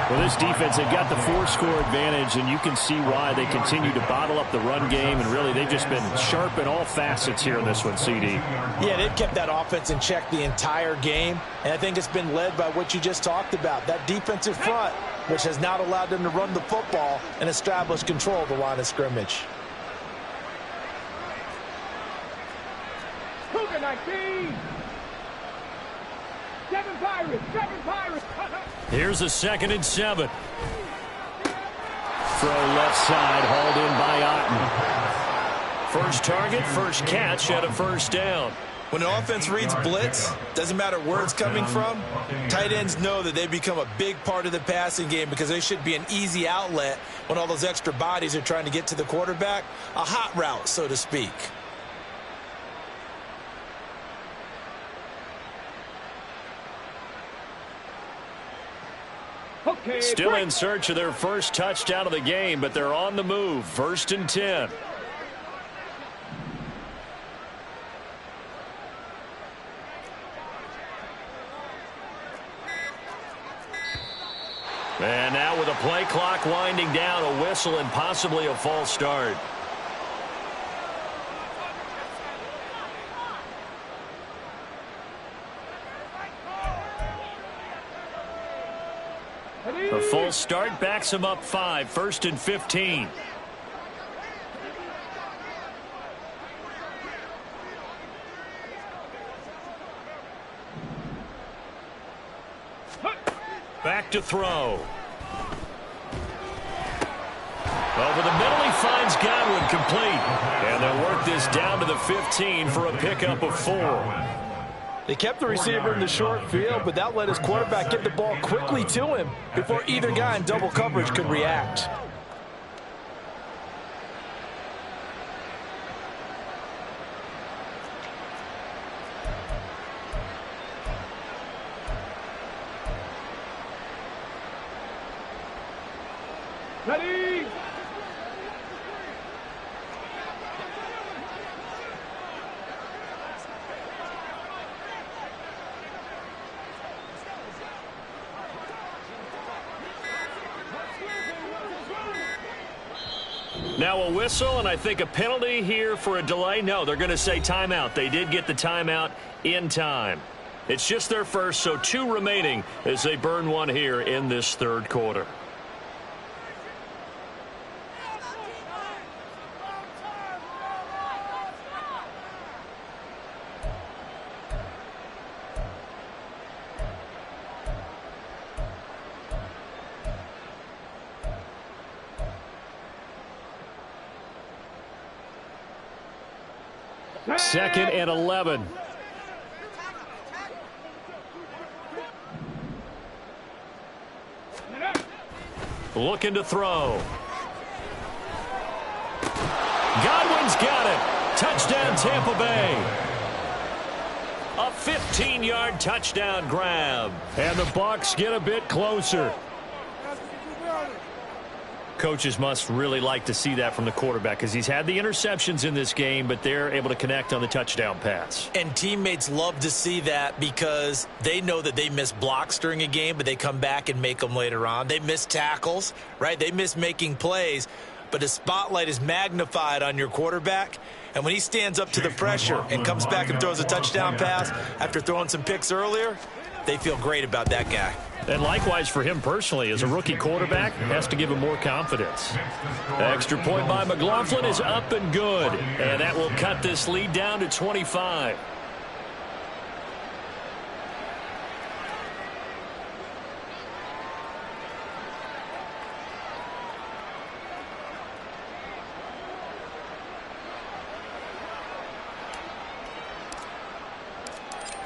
[SPEAKER 3] Well, this defense, they've got the 4-score advantage, and you can see why they continue to bottle up the run game, and really they've just been sharp in all facets here in this one, CD.
[SPEAKER 5] Yeah, they've kept that offense in check the entire game, and I think it's been led by what you just talked about, that defensive front, which has not allowed them to run the football and establish control of the line of scrimmage.
[SPEAKER 6] Cougar 19. 7 Pirates, 7 Pirates.
[SPEAKER 2] Here's a 2nd and 7. Throw left side, hauled in by Otten. First target, first catch at a first down.
[SPEAKER 4] When an offense reads blitz, doesn't matter where it's coming from, tight ends know that they become a big part of the passing game because they should be an easy outlet when all those extra bodies are trying to get to the quarterback. A hot route, so to speak.
[SPEAKER 6] Okay,
[SPEAKER 2] Still
[SPEAKER 6] break.
[SPEAKER 2] in search of their first touchdown of the game, but they're on the move. 1st and 10. And now with a play clock winding down, a whistle and possibly a false start. A false start backs him up 5, 1st and 15. Back to throw. Over the middle, he finds Godwin complete. And they'll work this down to the 15 for a pickup of 4.
[SPEAKER 5] They kept the receiver in the short field, but that let his quarterback get the ball quickly to him before either guy in double coverage could react.
[SPEAKER 6] Ready?
[SPEAKER 2] Now a whistle, and I think a penalty here for a delay. No, they're going to say timeout. They did get the timeout in time. It's just their first, so 2 remaining as they burn one here in this third quarter. Second and 11. Looking to throw. Godwin's got it. Touchdown, Tampa Bay. A 15-yard touchdown grab. And the Bucs get a bit closer. Coaches must really like to see that from the quarterback because he's had the interceptions in this game, but they're able to connect on the touchdown pass.
[SPEAKER 4] And teammates love to see that because they know that they miss blocks during a game, but they come back and make them later on. They miss tackles, right? They miss making plays, but the spotlight is magnified on your quarterback. And when he stands up to the pressure and comes back and throws a touchdown pass after throwing some picks earlier, they feel great about that guy.
[SPEAKER 2] And likewise for him personally, as a rookie quarterback, has to give him more confidence. The extra point by McLaughlin is up and good. And that will cut this lead down to 25.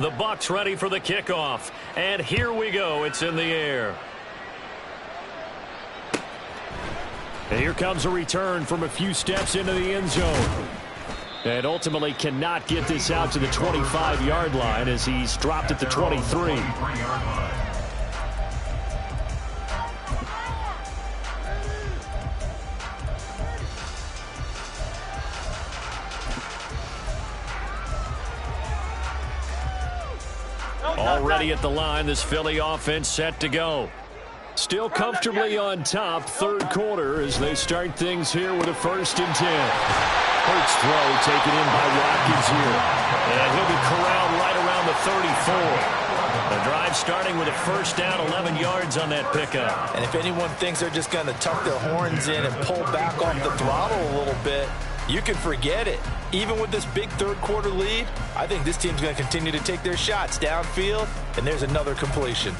[SPEAKER 2] The Bucs ready for the kickoff. And here we go. It's in the air. And here comes a return from a few steps into the end zone. And ultimately cannot get this out to the 25-yard line as he's dropped at the 23. Already at the line, this Philly offense set to go. Still comfortably on top, third quarter as they start things here with a 1st and 10. Hurts throw taken in by Watkins here. And he'll be corralled right around the 34. The drive starting with a 1st down, 11 yards on that pickup.
[SPEAKER 5] And if anyone thinks they're just going to tuck their horns in and pull back off the throttle a little bit, you can forget it. Even with this big third quarter lead, I think this team's going to continue to take their shots downfield, and there's another completion.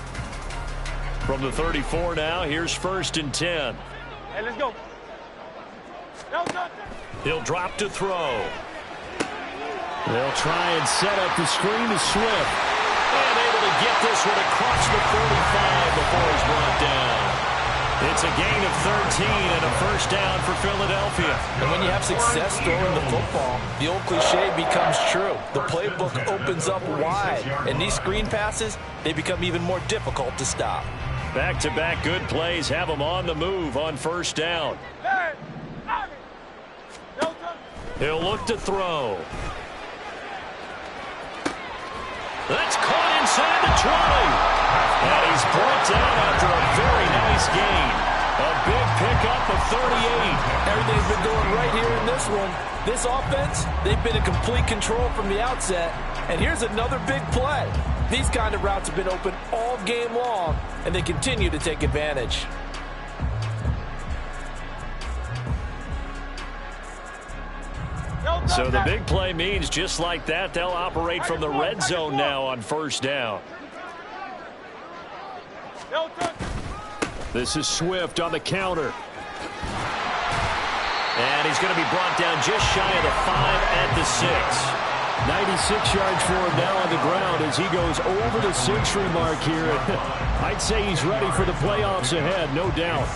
[SPEAKER 2] From the 34 now, here's 1st and 10.
[SPEAKER 6] Hey, let's go.
[SPEAKER 2] He'll drop to throw. They'll try and set up the screen to Swift. And able to get this one across the 45 before he's brought down. It's a gain of 13 and a 1st down for Philadelphia.
[SPEAKER 5] And when you have success throwing the football, the old cliche becomes true. The playbook opens up wide, and these screen passes, they become even more difficult to stop.
[SPEAKER 2] Back-to-back good plays have them on the move on 1st down. He'll look to throw. That's caught inside the 20. And he's brought down after a very nice gain. A big pickup of 38.
[SPEAKER 5] Everything's been going right here in this one. This offense, they've been in complete control from the outset. And here's another big play. These kind of routes have been open all game long, and they continue to take advantage.
[SPEAKER 2] So the big play means just like that, they'll operate from the red zone now on 1st down. This is Swift on the counter. And he's going to be brought down just shy of the 5 at the 6. 96 yards for him now on the ground as he goes over the century mark here. I'd say he's ready for the playoffs ahead, no doubt.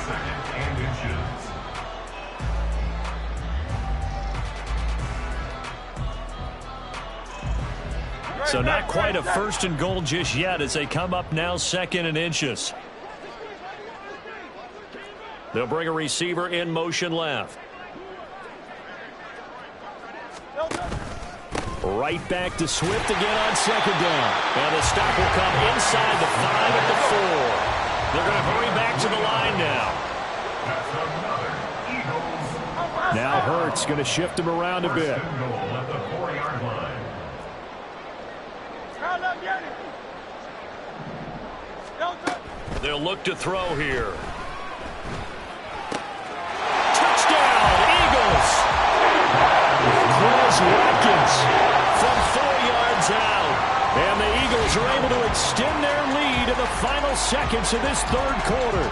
[SPEAKER 2] So not quite a 1st and goal just yet as they come up now 2nd and inches. They'll bring a receiver in motion left. Right back to Swift again on 2nd down. And the stop will come inside the 5 at the 4. They're going to hurry back to the line now. Now Hurts going to shift him around a bit.
[SPEAKER 7] Goal at the 4-yard line.
[SPEAKER 3] They'll look to throw here. Touchdown, Eagles! Chris Watkins from 4 yards out. And the Eagles are able to extend their lead in the final seconds of this third quarter.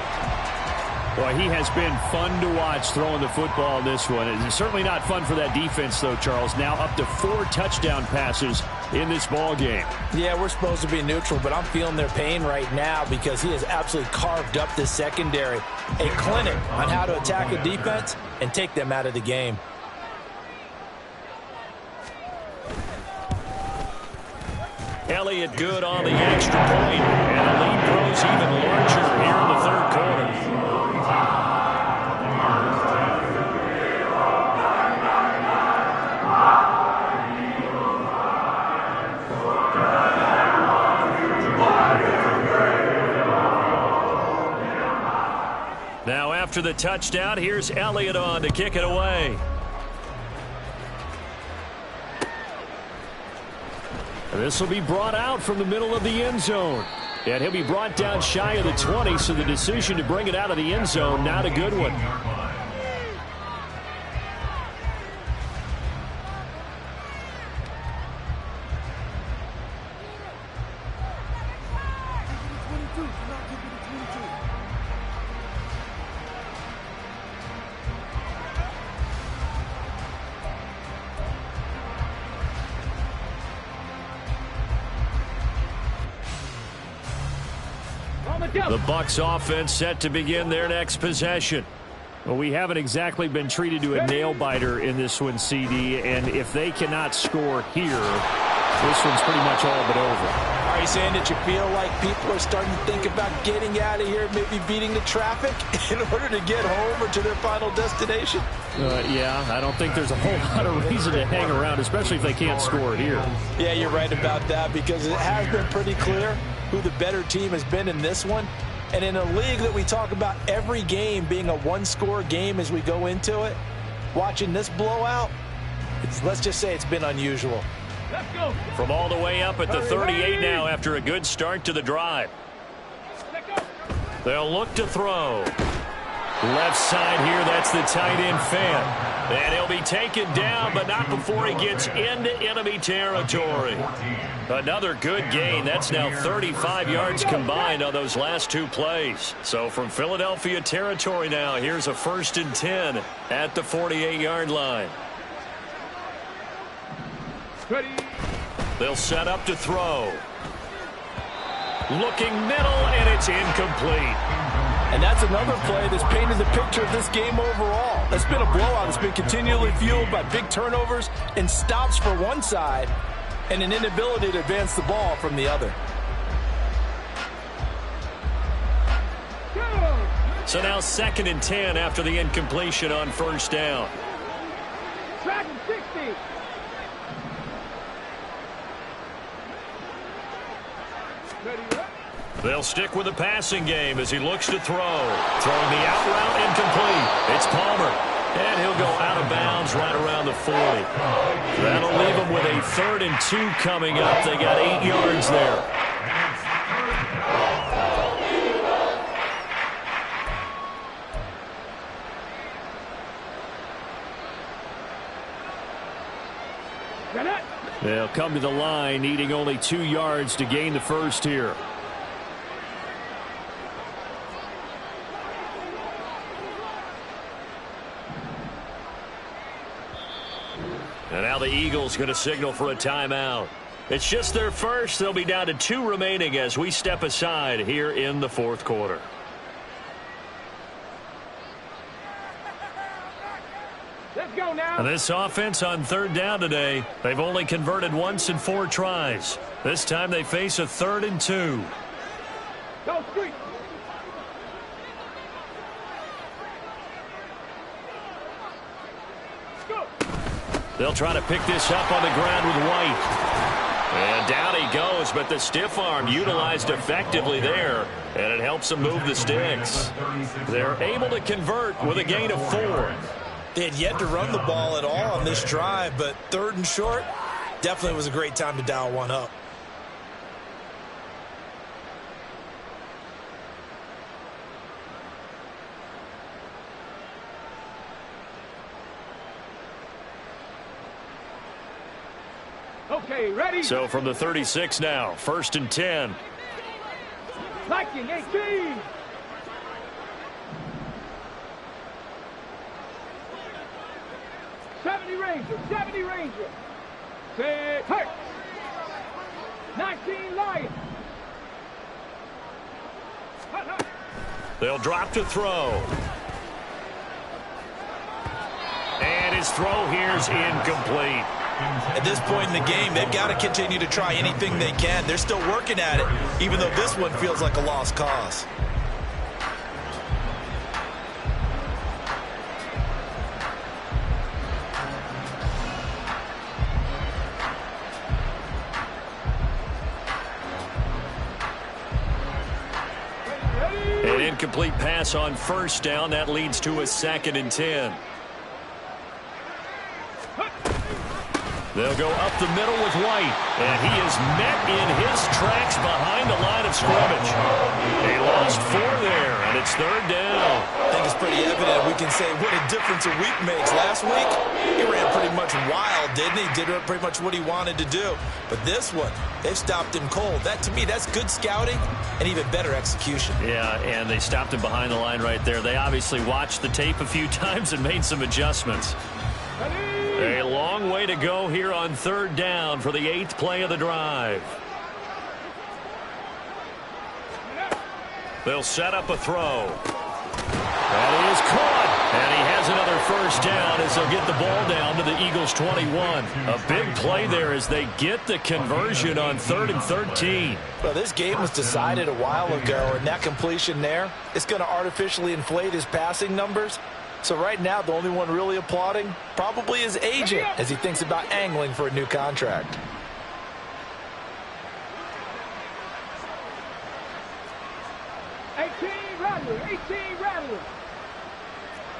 [SPEAKER 2] Boy, he has been fun to watch throwing the football in this one. It's certainly not fun for that defense, though, Charles. Now up to 4 touchdown passes in this ball game.
[SPEAKER 5] Yeah, we're supposed to be neutral, but I'm feeling their pain right now because he has absolutely carved up this secondary. A clinic on how to attack a defense and take them out of the game.
[SPEAKER 3] Elliott good on the extra point, and the lead grows even larger here in the third quarter. Now after the touchdown, here's Elliott on to kick it away.
[SPEAKER 2] This will be brought out from the middle of the end zone. And he'll be brought down shy of the 20, so the decision to bring it out of the end zone, not a good one.
[SPEAKER 3] The Bucs offense set to begin their next possession.
[SPEAKER 2] Well, we haven't exactly been treated to a nail-biter in this one, CD, and if they cannot score here, this one's pretty much all but over.
[SPEAKER 5] Are you saying that you feel like people are starting to think about getting out of here, maybe beating the traffic in order to get home or to their final destination?
[SPEAKER 2] Yeah, I don't think there's a whole lot of reason to hang around, especially if they can't score here.
[SPEAKER 5] Yeah, you're right about that because it has been pretty clear who the better team has been in this one. And in a league that we talk about every game being a one-score game as we go into it, watching this blowout, let's just say it's been unusual.
[SPEAKER 6] Let's go.
[SPEAKER 3] From all the way up at the 38 now after a good start to the drive. They'll look to throw. Left side here, that's the tight end fan. And he'll be taken down, but not before he gets into enemy territory. Another good gain. That's now 35 yards combined on those last 2 plays. So from Philadelphia territory now, here's a 1st and 10 at the 48-yard line.
[SPEAKER 6] Ready.
[SPEAKER 3] They'll set up to throw. Looking middle, and it's incomplete.
[SPEAKER 5] And that's another play that's painted the picture of this game overall. It's been a blowout. It's been continually fueled by big turnovers and stops for one side and an inability to advance the ball from the other.
[SPEAKER 3] So now 2nd and 10 after the incompletion on 1st down.
[SPEAKER 6] Track 60. Ready up.
[SPEAKER 3] They'll stick with the passing game as he looks to throw. Throwing the out route incomplete. It's Palmer. And he'll go out of bounds right around the 40. That'll leave him with a 3rd and 2 coming up. They got 8 yards there.
[SPEAKER 2] They'll come to the line, needing only 2 yards to gain the first here.
[SPEAKER 3] And now the Eagles going to signal for a timeout. It's just their first. They'll be down to 2 remaining as we step aside here in the 4th quarter.
[SPEAKER 6] Let's go now.
[SPEAKER 3] And this offense on 3rd down today, they've only converted once in 4 tries. This time they face a 3rd and 2.
[SPEAKER 6] Go street.
[SPEAKER 3] They'll try to pick this up on the ground with White.
[SPEAKER 2] And down he goes, but the stiff arm utilized effectively there, and it helps him move the sticks. They're able to convert with a gain of 4.
[SPEAKER 4] They had yet to run the ball at all on this drive, but 3rd and short definitely was a great time to dial one up.
[SPEAKER 6] Okay, ready?
[SPEAKER 2] So from the 36 now, 1st and 10.
[SPEAKER 6] Viking 18. '70 Ranger. Say, hurt. 19 Lions. Hut, hut.
[SPEAKER 2] They'll drop to throw. And his throw here's incomplete.
[SPEAKER 4] At this point in the game, they've got to continue to try anything they can. They're still working at it, even though this one feels like a lost cause.
[SPEAKER 2] An incomplete pass on 1st down. That leads to a 2nd and 10. They'll go up the middle with White, and he is met in his tracks behind the line of scrimmage. He lost 4 there, and it's 3rd down.
[SPEAKER 4] I think it's pretty evident. We can say what a difference a week makes. Last week, he ran pretty much wild, didn't he? Did pretty much what he wanted to do. But this one, they've stopped him cold. That, to me, that's good scouting and even better execution.
[SPEAKER 2] Yeah, and they stopped him behind the line right there. They obviously watched the tape a few times and made some adjustments. A long way to go here on 3rd down for the 8th play of the drive. They'll set up a throw. That is caught. And he has another 1st down as they'll get the ball down to the Eagles' 21. A big play there as they get the conversion on 3rd and 13.
[SPEAKER 5] Well, this game was decided a while ago, and that completion there is going to artificially inflate his passing numbers. So right now, the only one really applauding probably his agent as he thinks about angling for a new contract.
[SPEAKER 6] Rattler.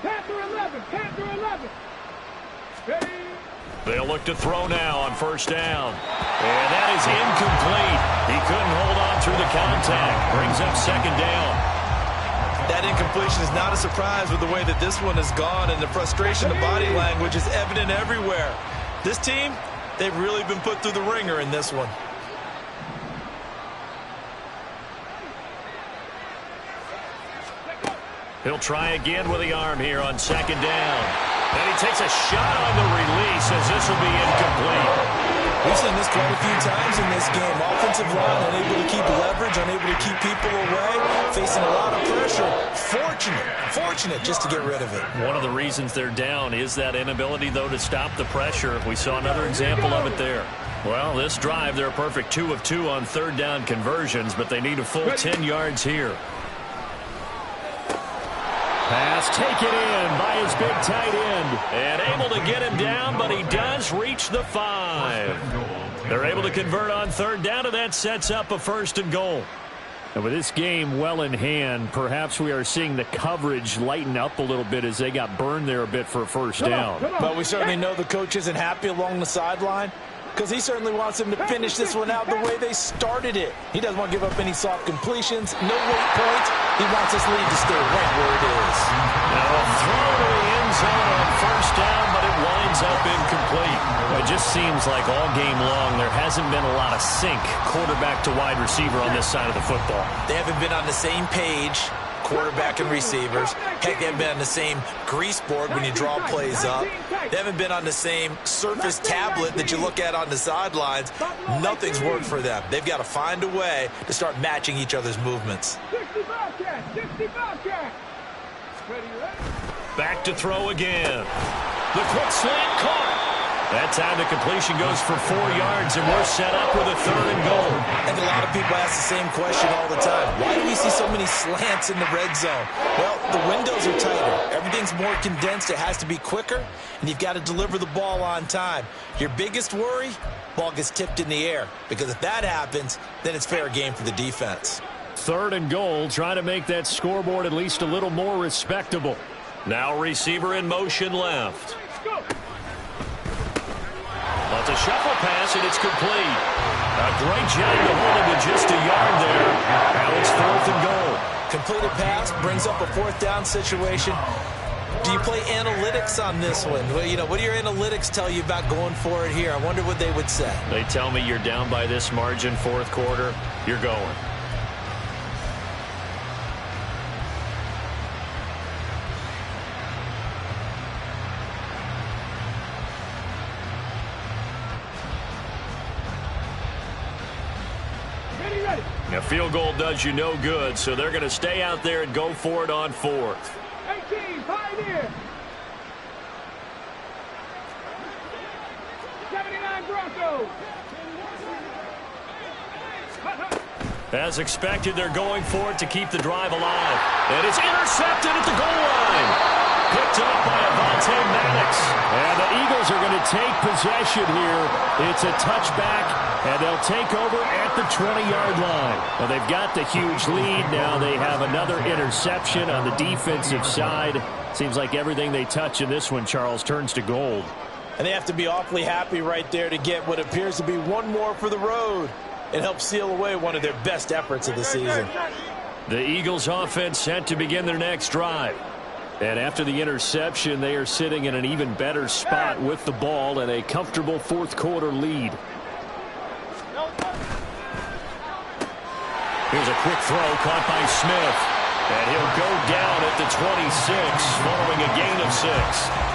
[SPEAKER 6] Panther 11. Ready?
[SPEAKER 2] They'll look to throw now on 1st down. And that is incomplete. He couldn't hold on through the contact. Brings up 2nd down.
[SPEAKER 4] That incompletion is not a surprise with the way that this one has gone, and the frustration, the body language is evident everywhere. This team, they've really been put through the ringer in this one.
[SPEAKER 2] He'll try again with the arm here on 2nd down. And he takes a shot on the release as this will be incomplete.
[SPEAKER 4] We've seen this quite a few times in this game. Offensive line unable to keep leverage, unable to keep people away, facing a lot of pressure. Fortunate just to get rid of it.
[SPEAKER 2] One of the reasons they're down is that inability, though, to stop the pressure. We saw another example of it there. Well, this drive, they're a perfect 2 of 2 on 3rd down conversions, but they need a full 10 yards here. Pass taken in by his big tight end. And able to get him down, but he does reach the 5. They're able to convert on 3rd down, and that sets up a 1st and goal. And with this game well in hand, perhaps we are seeing the coverage lighten up a little bit as they got burned there a bit for a 1st down.
[SPEAKER 5] But we certainly know the coach isn't happy along the sideline, because he certainly wants them to finish this one out the way they started it. He doesn't want to give up any soft completions, no late points. He wants this lead to stay right where it is.
[SPEAKER 2] Now a throw to the end zone on 1st down, but it winds up incomplete. It just seems like all game long there hasn't been a lot of sync quarterback to wide receiver on this side of the football.
[SPEAKER 4] They haven't been on the same page, quarterback and receivers. Heck, they haven't been on the same grease board when you draw plays up. They haven't been on the same Surface tablet that you look at on the sidelines. Nothing's worked for them. They've got to find a way to start matching each other's movements.
[SPEAKER 6] 65 catch. Ready?
[SPEAKER 2] Back to throw again. The quick slant caught. That time the completion goes for 4 yards, and we're set up with a 3rd and goal.
[SPEAKER 4] I think a lot of people ask the same question all the time. Why do we see so many slants in the red zone? Well, the windows are tighter. Everything's more condensed. It has to be quicker, and you've got to deliver the ball on time. Your biggest worry, ball gets tipped in the air, because if that happens, then it's fair game for the defense.
[SPEAKER 2] 3rd and goal, trying to make that scoreboard at least a little more respectable. Now receiver in motion left. Well, it's a shuffle pass, and it's complete. A great job to hold him to just a yard there. Now it's 4th and goal.
[SPEAKER 4] Completed pass brings up a 4th down situation. Do you play analytics on this one? Well, you know, what do your analytics tell you about going for it here? I wonder what they would say.
[SPEAKER 2] They tell me you're down by this margin, 4th quarter, you're going. Now, field goal does you no good, so they're going to stay out there and go for it on 4th.
[SPEAKER 6] 18, Pioneer. 79 Broncos.
[SPEAKER 2] As expected, they're going for it to keep the drive alive. And it's intercepted at the goal line. Picked up by Avonte Maddox. And the Eagles are going to take possession here. It's a touchback, and they'll take over at the 20-yard line. Well, they've got the huge lead. Now they have another interception on the defensive side. Seems like everything they touch in this one, Charles, turns to gold.
[SPEAKER 5] And they have to be awfully happy right there to get what appears to be one more for the road. It helps seal away one of their best efforts of the season.
[SPEAKER 2] The Eagles offense set to begin their next drive. And after the interception, they are sitting in an even better spot with the ball and a comfortable 4th quarter lead. Here's a quick throw caught by Smith. And he'll go down at the 26 following a gain of 6.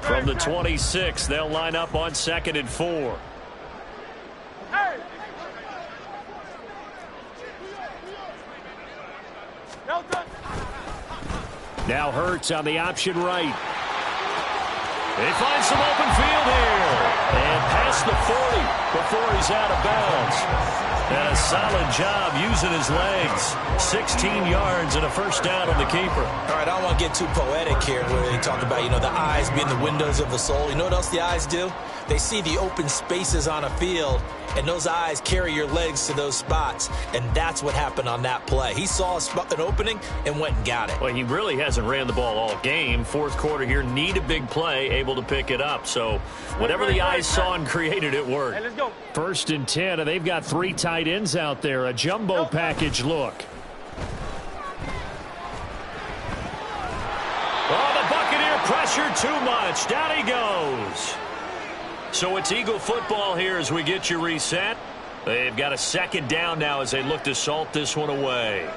[SPEAKER 2] From the 26, they'll line up on 2nd and 4. Now Hurts on the option right. They find some open field here. And past the 40 before he's out of bounds. And a solid job using his legs. 16 yards and a 1st down on the keeper.
[SPEAKER 4] All right, I don't want to get too poetic here where they talk about, you know, the eyes being the windows of the soul. You know what else the eyes do? They see the open spaces on a field, and those eyes carry your legs to those spots, and that's what happened on that play. He saw an opening and went and got it.
[SPEAKER 2] Well, he really hasn't ran the ball all game. 4th quarter here, need a big play, able to pick it up. So whatever the eyes saw and created, it worked.
[SPEAKER 6] Hey, let's go.
[SPEAKER 2] 1st and 10, and they've got 3 tight ends out there. A jumbo package look. Oh, the Buccaneer pressure too much. Down he goes. So it's Eagle football here as we get you reset. They've got a 2nd down now as they look to salt this one away.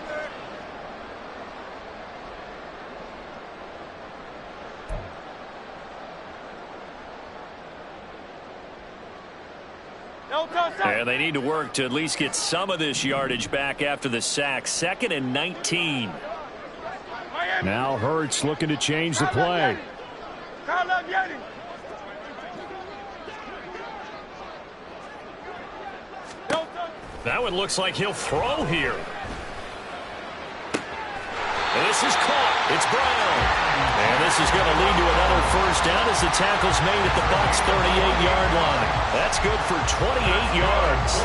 [SPEAKER 2] And they need to work to at least get some of this yardage back after the sack. 2nd and 19. Now Hurts looking to change the play. That one looks like he'll throw here. And this is caught. It's Brown. And this is going to lead to another 1st down as the tackle's made at the Bucs' 38-yard line. That's good for 28 yards.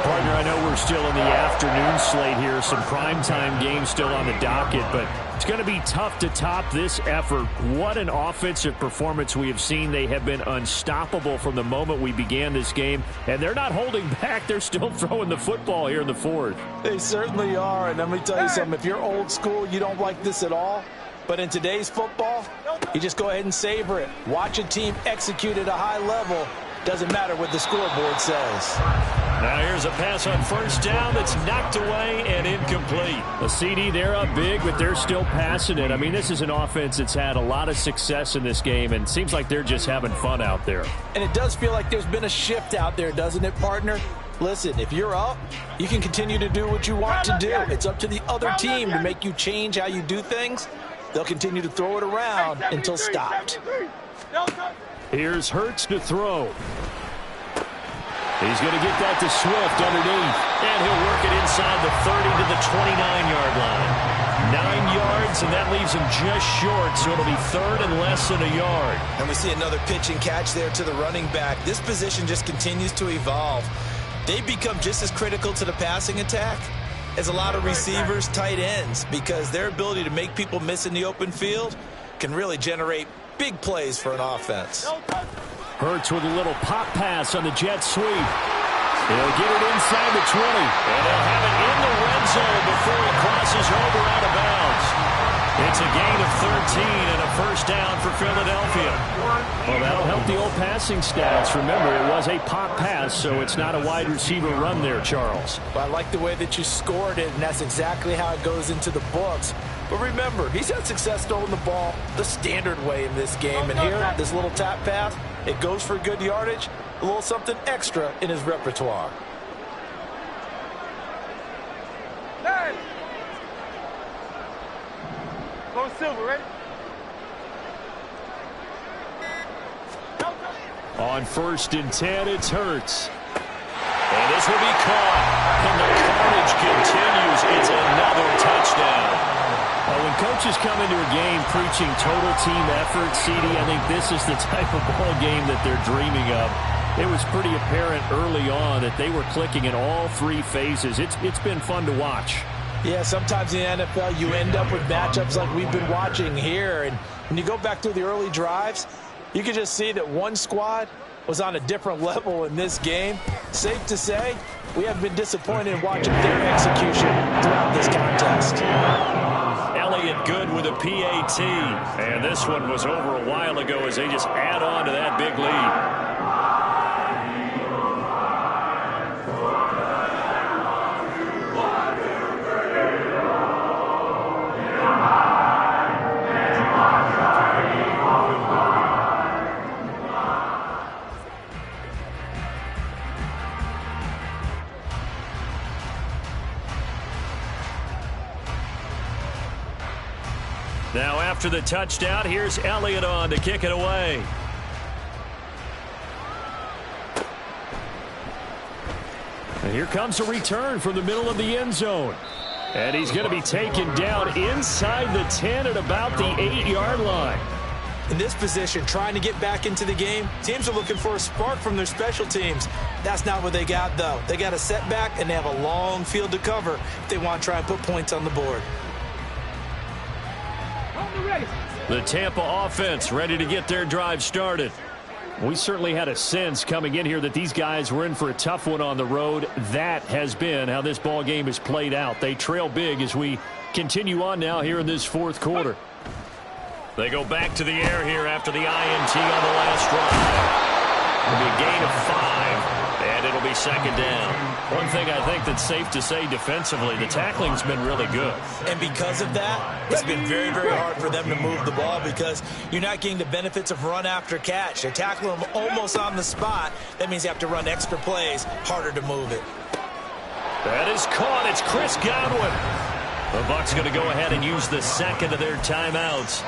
[SPEAKER 2] Partner, I know we're still in the afternoon slate here. Some primetime games still on the docket, but it's going to be tough to top this effort. What an offensive performance we have seen. They have been unstoppable from the moment we began this game, and they're not holding back. They're still throwing the football here in the 4th.
[SPEAKER 5] They certainly are, and let me tell you something. If you're old school, you don't like this at all. But in today's football, you just go ahead and savor it. Watch a team execute at a high level. Doesn't matter what the scoreboard says.
[SPEAKER 2] Now here's a pass on first down that's knocked away and incomplete. The CD, they're up big, but they're still passing it. I mean, this is an offense that's had a lot of success in this game, and seems like they're just having fun out there.
[SPEAKER 5] And it does feel like there's been a shift out there, doesn't it, partner? Listen, if you're up, you can continue to do what you want to do. It's up to the other team to make you change how you do things. They'll continue to throw it around until stopped.
[SPEAKER 2] Here's Hurts to throw. He's going to get that to Swift underneath. And he'll work it inside the 30 to the 29-yard line. 9 yards, and that leaves him just short, so it'll be third and less than a yard.
[SPEAKER 4] And we see another pitch and catch there to the running back. This position just continues to evolve. They become just as critical to the passing attack as a lot of receivers, tight ends, because their ability to make people miss in the open field can really generate big plays for an offense.
[SPEAKER 2] Hurts with a little pop pass on the jet sweep. He'll get it inside the 20. And they'll have it in the red zone before it crosses over out of bounds. It's a gain of 13 and a first down for Philadelphia. Well, that'll help the old passing stats. Remember, it was a pop pass, so it's not a wide receiver run there, Charles.
[SPEAKER 5] Well, I like the way that you scored it, and that's exactly how it goes into the books. But remember, he's had success throwing the ball the standard way in this game. And here, this little tap pass, it goes for good yardage, a little something extra in his repertoire.
[SPEAKER 6] Go Silver, ready?
[SPEAKER 2] On 1st and 10, it's Hurts. And this will be caught. And the carnage continues. It's another touchdown. When coaches come into a game preaching total team effort, CD, I think this is the type of ball game that they're dreaming of. It was pretty apparent early on that they were clicking in all three phases. It's been fun to watch.
[SPEAKER 5] Yeah, sometimes in the NFL you end up with matchups like we've been watching here. And when you go back through the early drives, you can just see that one squad was on a different level in this game. Safe to say, we have been disappointed in watching their execution throughout this contest.
[SPEAKER 2] Elliott good with a PAT. And this one was over a while ago as they just add on to that big lead. Now after the touchdown, here's Elliott on to kick it away. And here comes a return from the middle of the end zone. And he's going to be taken down inside the 10 at about the 8-yard line.
[SPEAKER 4] In this position, trying to get back into the game, teams are looking for a spark from their special teams. That's not what they got, though. They got a setback, and they have a long field to cover if they want to try and put points on the board.
[SPEAKER 2] The Tampa offense ready to get their drive started. We certainly had a sense coming in here that these guys were in for a tough one on the road. That has been how this ball game has played out. They trail big as we continue on now here in this fourth quarter. They go back to the air here after the INT on the last drive. It'll be a gain of 5, and it'll be second down. One thing I think that's safe to say defensively, the tackling's been really good.
[SPEAKER 4] And because of that, it's been very, very hard for them to move the ball because you're not getting the benefits of run after catch. They're tackling them almost on the spot. That means you have to run extra plays, harder to move it.
[SPEAKER 2] That is caught. It's Chris Godwin. The Bucs going to go ahead and use the second of their timeouts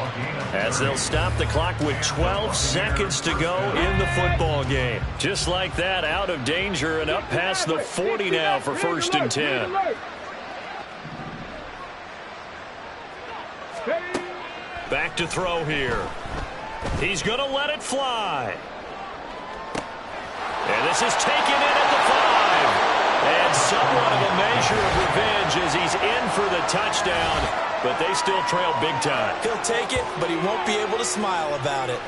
[SPEAKER 2] as they'll stop the clock with 12 seconds to go in the football game. Just like that, out of danger and up past the 40 now for 1st and 10. Back to throw here. He's going to let it fly. And this is taken in at the 5. And somewhat of a measure of revenge as he's in for the touchdown, but they still trail big time.
[SPEAKER 4] He'll take it, but he won't be able to smile about it.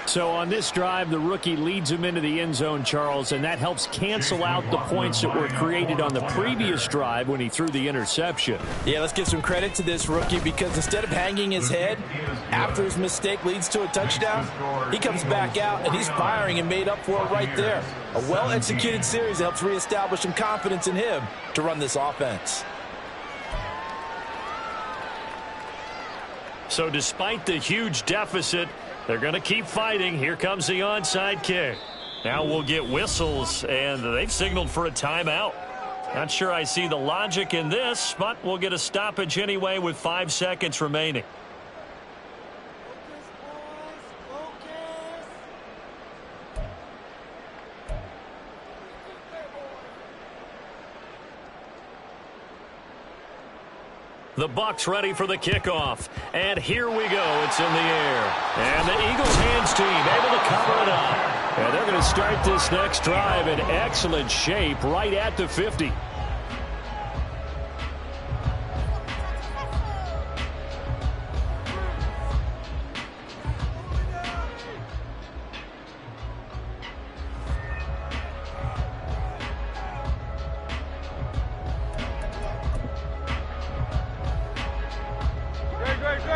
[SPEAKER 2] So on this drive, the rookie leads him into the end zone, Charles, and that helps cancel out the points that were created on the previous drive when he threw the interception.
[SPEAKER 5] Yeah, let's give some credit to this rookie because instead of hanging his head after his mistake leads to a touchdown, he comes back out and he's firing and made up for it right there. A well-executed series helps reestablish some confidence in him to run this offense.
[SPEAKER 2] So despite the huge deficit, they're going to keep fighting. Here comes the onside kick. Now we'll get whistles, and they've signaled for a timeout. Not sure I see the logic in this, but we'll get a stoppage anyway with 5 seconds remaining. The Bucs ready for the kickoff. And here we go. It's in the air. And the Eagles hands team able to cover it up. And they're going to start this next drive in excellent shape right at the 50.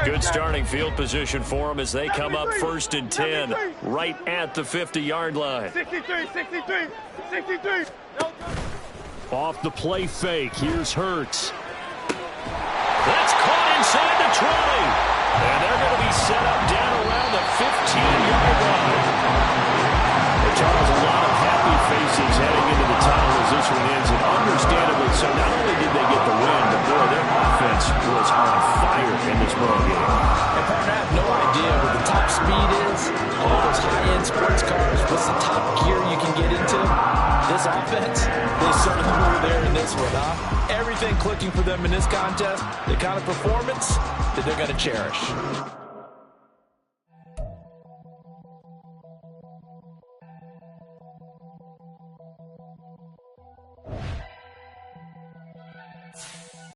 [SPEAKER 2] Good starting field position for them as they come up 1st and 10 right at the 50-yard line.
[SPEAKER 6] 63.
[SPEAKER 2] Off the play fake. Here's Hurts. That's caught inside the 20. And they're going to be set up down around the 15-yard line. And Charles, a lot of happy faces heading into the tunnel as this one ends. And understandably so, not only did they get the win, but boy, their offense was on fire in this ball game.
[SPEAKER 5] And partner, I have no idea what the top speed is, all those high-end sports cars, what's the top gear you can get into. This offense, they certainly were there in this one, huh? Everything clicking for them in this contest, the kind of performance that they're going to cherish.